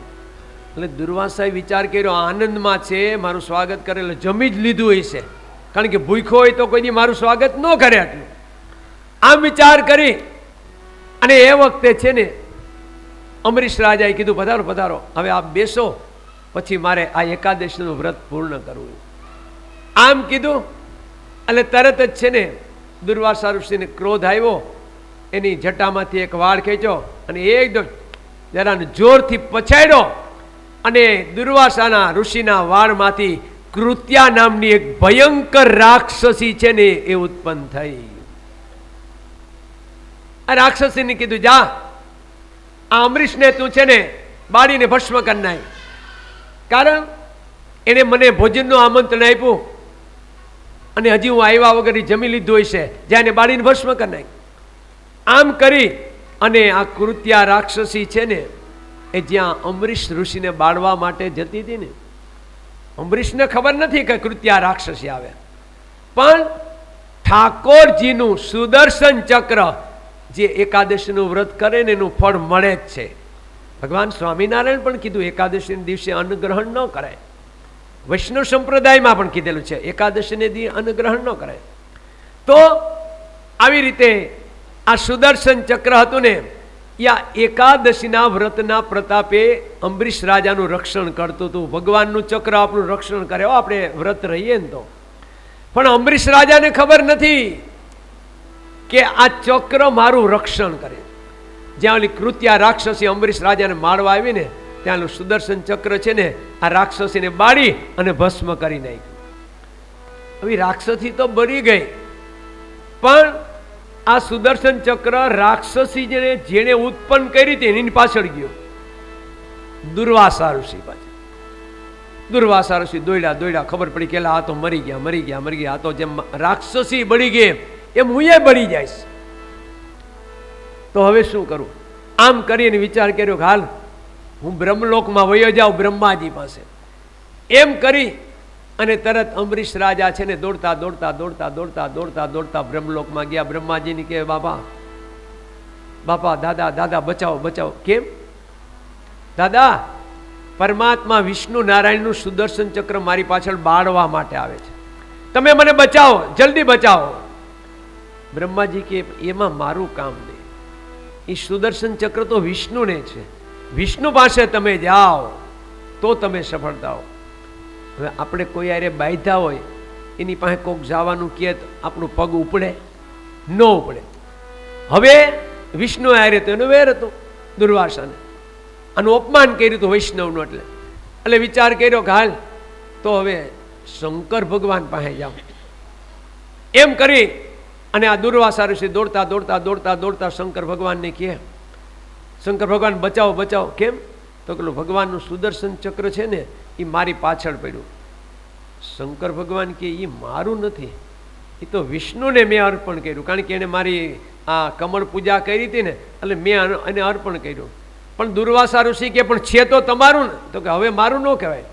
એટલે દુર્વાસાએ વિચાર કર્યો આનંદમાં છે, મારું સ્વાગત કરે એટલે જમી જ લીધું હશે, કારણ કે ભૂખો હોય તો કોઈ દી મારું સ્વાગત ન કરે આટલું. આમ વિચાર કરી અને એ વખતે છે ને અમરીશ રાજાએ કીધું પધારો પધારો, હવે આપ બેસો, પછી મારે આ એકાદશીનું વ્રત પૂર્ણ કરવું. આમ કીધું એટલે તરત જ છે ને દુર્વાસા ઋષિને ક્રોધ આવ્યો. એની જટામાંથી એક વાળ ખેંચ્યો અને એકદમ જરાને જોરથી પછાડ્યો અને દુર્વાસાના ઋષિના વાળમાંથી કૃત્યા નામની એક ભયંકર રાક્ષસી છે ને એ ઉત્પન્ન થઈ. આ રાક્ષસીને કીધું જા આ અમરીશને તું છે ને બાળીને ભસ્મ કરી નાખ, કારણ એને મને ભોજનનું આમંત્રણ આપ્યું અને હજી હું આવ્યા વગર જમી લીધું હશે, જ્યાં એને બાળીને ભસ્મ કરી નાખ. આમ કરી અને આ કૃત્યા રાક્ષસી છે ને એ જ્યાં અમરીશ ઋષિને બાળવા માટે જતી હતી ને, અમરીશને ખબર નથી કે કૃત્યા રાક્ષસી આવે, પણ ઠાકોરજીનું સુદર્શન ચક્ર જે એકાદશીનું વ્રત કરે ને એનું ફળ મળે જ છે. ભગવાન સ્વામિનારાયણ પણ કીધું એકાદશીના દિવસે અન્નગ્રહણ ન કરાય. વૈષ્ણવ સંપ્રદાયમાં પણ કીધેલું છે એકાદશીને દી અન્નગ્રહણ ન કરાય. તો આવી રીતે આ સુદર્શન ચક્ર હતું ને યા એકાદશીના વ્રતના પ્રતાપે અંબરીશ રાજાનું રક્ષણ કરતું હતું. ભગવાનનું ચક્ર આપણું રક્ષણ કરે આપણે વ્રત રહીએ ને તો. પણ અંબરીશ રાજાને ખબર નથી કે આ ચક્ર મારું રક્ષણ કરે. જ્યાં ઓલી કૃત્યા રાક્ષસી અંબરીશ રાજાને મારવા આવી ને ત્યાંનું સુદર્શન ચક્ર છે ને આ રાક્ષસીને બાળી અને ભસ્મ કરી નાખ્યું. હવે રાક્ષસી તો બળી ગઈ, પણ આ સુદર્શન ચક્ર રાક્ષસી જેને ઉત્પન્ન કરી હતી એની પાછળ ગયો દુર્વાસા ઋષિ પાછળ. દુર્વાસા ઋષિ દોડ્યા ખબર પડી કે આ તો મરી ગયા. આ તો જેમ રાક્ષસી બળી ગઈ એમ હું એ બળી જઈશ, તો હવે શું કરું? આમ કરીને વિચાર કર્યો કે હાલ હું બ્રહ્મલોકમાં વયો જાઉં બ્રહ્માજી પાસે. એમ કરી અને તરત અંબરીશ રાજા છે ને દોડતા બ્રહ્મલોકમાં ગયા. બ્રહ્માજીને કહે બાપા દાદા બચાવો. કેમ દાદા? પરમાત્મા વિષ્ણુ નારાયણનું સુદર્શન ચક્ર મારી પાછળ બાળવા માટે આવે છે, તમે મને બચાવો, જલ્દી બચાવો. બ્રહ્માજી કે એમાં મારું કામ નહીં, એ સુદર્શન ચક્ર તો વિષ્ણુને છે, વિષ્ણુ પાસે તમે જાઓ તો તમે સફળ થાઓ. હવે આપણે કોઈ આરે બાંધ્યા હોય એની પાસે કોક જવાનું કહે તો આપણું પગ ઉપડે ન ઉપડે. હવે વિષ્ણુ આરે તો એનો વેર હતો દુર્વાસાને, આનું અપમાન કર્યું હતું વૈષ્ણવનું. એટલે વિચાર કર્યો કે હાલ તો હવે શંકર ભગવાન પાસે જાઓ. એમ કરી અને આ દુર્વાસા ઋષિ દોડતા શંકર ભગવાનને કહે શંકર ભગવાન બચાવો. કેમ? તો પેલું ભગવાનનું સુદર્શન ચક્ર છે ને એ મારી પાછળ પડ્યું. શંકર ભગવાન કે એ મારું નથી, એ તો વિષ્ણુને મેં અર્પણ કર્યું, કારણ કે એને મારી આ કમળ પૂજા કરી હતી ને એટલે મેં એને અર્પણ કર્યું. પણ દુર્વાસા ઋષિ કે પણ છે તો તમારું ને, તો કે હવે મારું ન કહેવાય.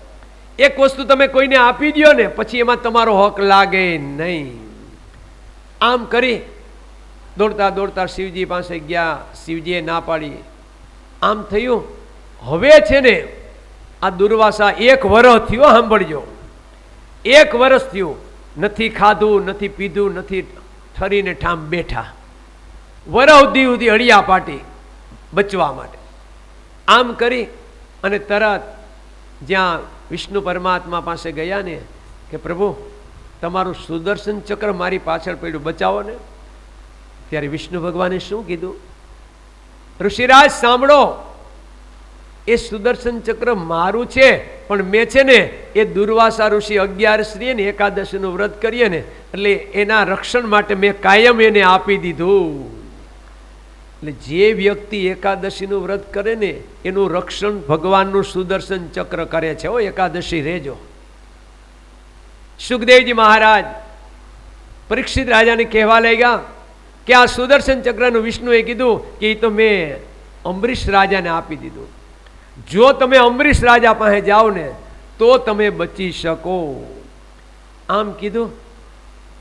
એક વસ્તુ તમે કોઈને આપી દો ને પછી એમાં તમારો હક લાગે નહીં. આમ કરી દોડતા શિવજી પાસે ગયા. શિવજીએ ના પાડી. આમ થયું હવે છે ને આ દુર્વાસા 1 વર્ષ થયો, સાંભળજો, 1 વર્ષ થયું, નથી ખાધું નથી પીધું નથી, ઠરીને ઠામ બેઠા, વરહ સુધી હળિયા પાટી બચવા માટે. આમ કરી અને તરત જ્યાં વિષ્ણુ પરમાત્મા પાસે ગયા ને કે પ્રભુ તમારું સુદર્શન ચક્ર મારી પાછળ પડ્યું, બચાવો ને. ત્યારે વિષ્ણુ ભગવાને શું કીધું? ઋષિરાજ સાંભળો, એ સુદર્શન ચક્ર મારું છે, પણ મેં છે ને એ દુર્વાસા ઋષિ 11 શ્રી ને એકાદશીનું વ્રત કરીએ ને એટલે એના રક્ષણ માટે મેં કાયમ એને આપી દીધું. એટલે જે વ્યક્તિ એકાદશીનું વ્રત કરે ને એનું રક્ષણ ભગવાનનું સુદર્શન ચક્ર કરે છે. ઓ એકાદશી રેજો. સુખદેવજી મહારાજ પરીક્ષિત રાજાને કહેવા લાગ્યા કે આ સુદર્શન ચક્રનું વિષ્ણુએ કીધું કે એ તો મેં અંબરીશ રાજાને આપી દીધું. જો તમે અંબરીશ રાજા પાસે જાઓ ને તો તમે બચી શકો. આમ કીધું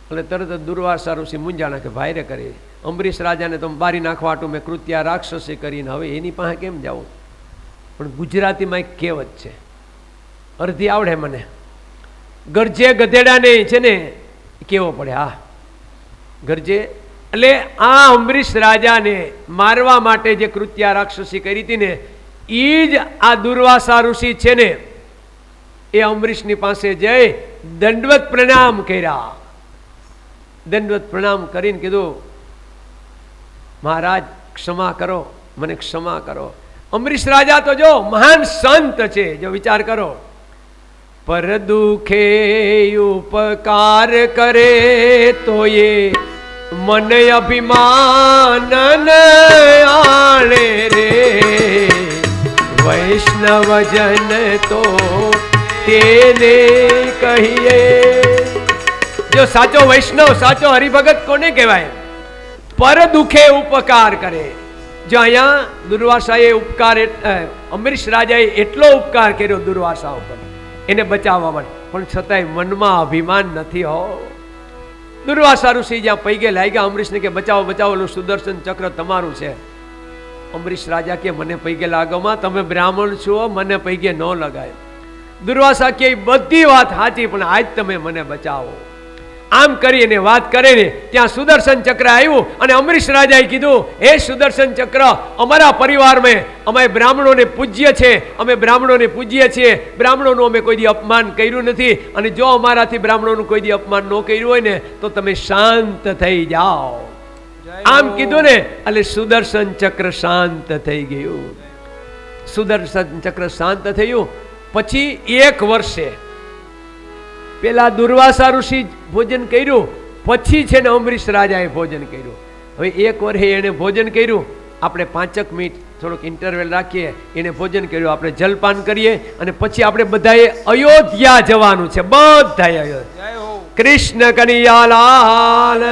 એટલે તરત જ દુર્વાસા ઋષિ મૂંઝાણા કે ભાઈ રે કરી અંબરીશ રાજાને તો બારી નાખવાટું મેં કૃત્યા રાક્ષસી કરીને હવે એની પાસે કેમ જાઉં. પણ ગુજરાતીમાં એક કહેવત છે, અડધી આવડે મને, ગરજે ગધેડાને છે ને કેવો પડે. હા, ગરજે એટલે આ અંબરીશ રાજાને મારવા માટે જે કૃત્યા રાક્ષસી કરી હતી ને એ જ આ દુર્વાસા ઋષિ છે ને એ અંબરીશની પાસે જઈ દંડવત પ્રણામ કર્યા. દંડવત પ્રણામ કરીને કીધું મહારાજ ક્ષમા કરો, મને ક્ષમા કરો. અંબરીશ રાજા તો જો મહાન સંત છે, જો વિચાર કરો, પર દુખે ઉપકાર કરે તો એ મન અભિમાન આણે રે, વૈષ્ણવજન તો તેને કહીએ. જો સાચો વૈષ્ણવ, સાચો હરિભગત કોને કહેવાય? પર દુખે ઉપકાર કરે. જો અહીંયા દુર્વાસાએ ઉપકાર, અંબરીશ રાજાએ એટલો ઉપકાર કર્યો દુર્વાસા ઉપર એને બચાવવા માટે, પણ છતાંય મનમાં અભિમાન નથી હો. દુર્વાસા ઋષિ જ્યાં પૈગે લાગ્યા અંબરીશને કે બચાવો બચાવો, સુદર્શન ચક્ર તમારું છે. અંબરીશ રાજા કે મને પૈગે લાગોમાં, તમે બ્રાહ્મણ છો, મને પૈગે ન લગાય. દુર્વાસા કે બધી વાત સાચી, પણ આજ તમે મને બચાવો. આમ કરીને વાત કરે ને ત્યાં સુદર્શન ચક્ર આવ્યું અને અંબરીશ રાજાએ કીધું, હે સુદર્શન ચક્ર, અમારા પરિવારમાં અમે બ્રાહ્મણોને પૂજ્ય છે, અમે બ્રાહ્મણોને પૂજ્ય છીએ, બ્રાહ્મણોનું અમે કોઈ દી અપમાન કર્યું નથી, અને જો અમારાથી બ્રાહ્મણોનું કોઈ દી અપમાન ન કર્યું હોય ને તો તમે શાંત થઈ જાઓ. આમ કીધું ને એટલે સુદર્શન ચક્ર શાંત થઈ ગયું. સુદર્શન ચક્ર શાંત થયું. પછી 1 વર્ષે પેલા દુર્વાસા ઋષિ ભોજન કર્યું, પછી છે ને અંબરીશ રાજાએ ભોજન કર્યું. હવે 1 વર્ષે એને ભોજન કર્યું. આપણે 5 મિનિટ થોડુંક ઇન્ટરવેલ રાખીએ, એને ભોજન કર્યું, આપણે જલપાન કરીએ અને પછી આપણે બધાએ અયોધ્યા જવાનું છે. બધાએ અયોધ્યા. કૃષ્ણ કનૈયા લાલ.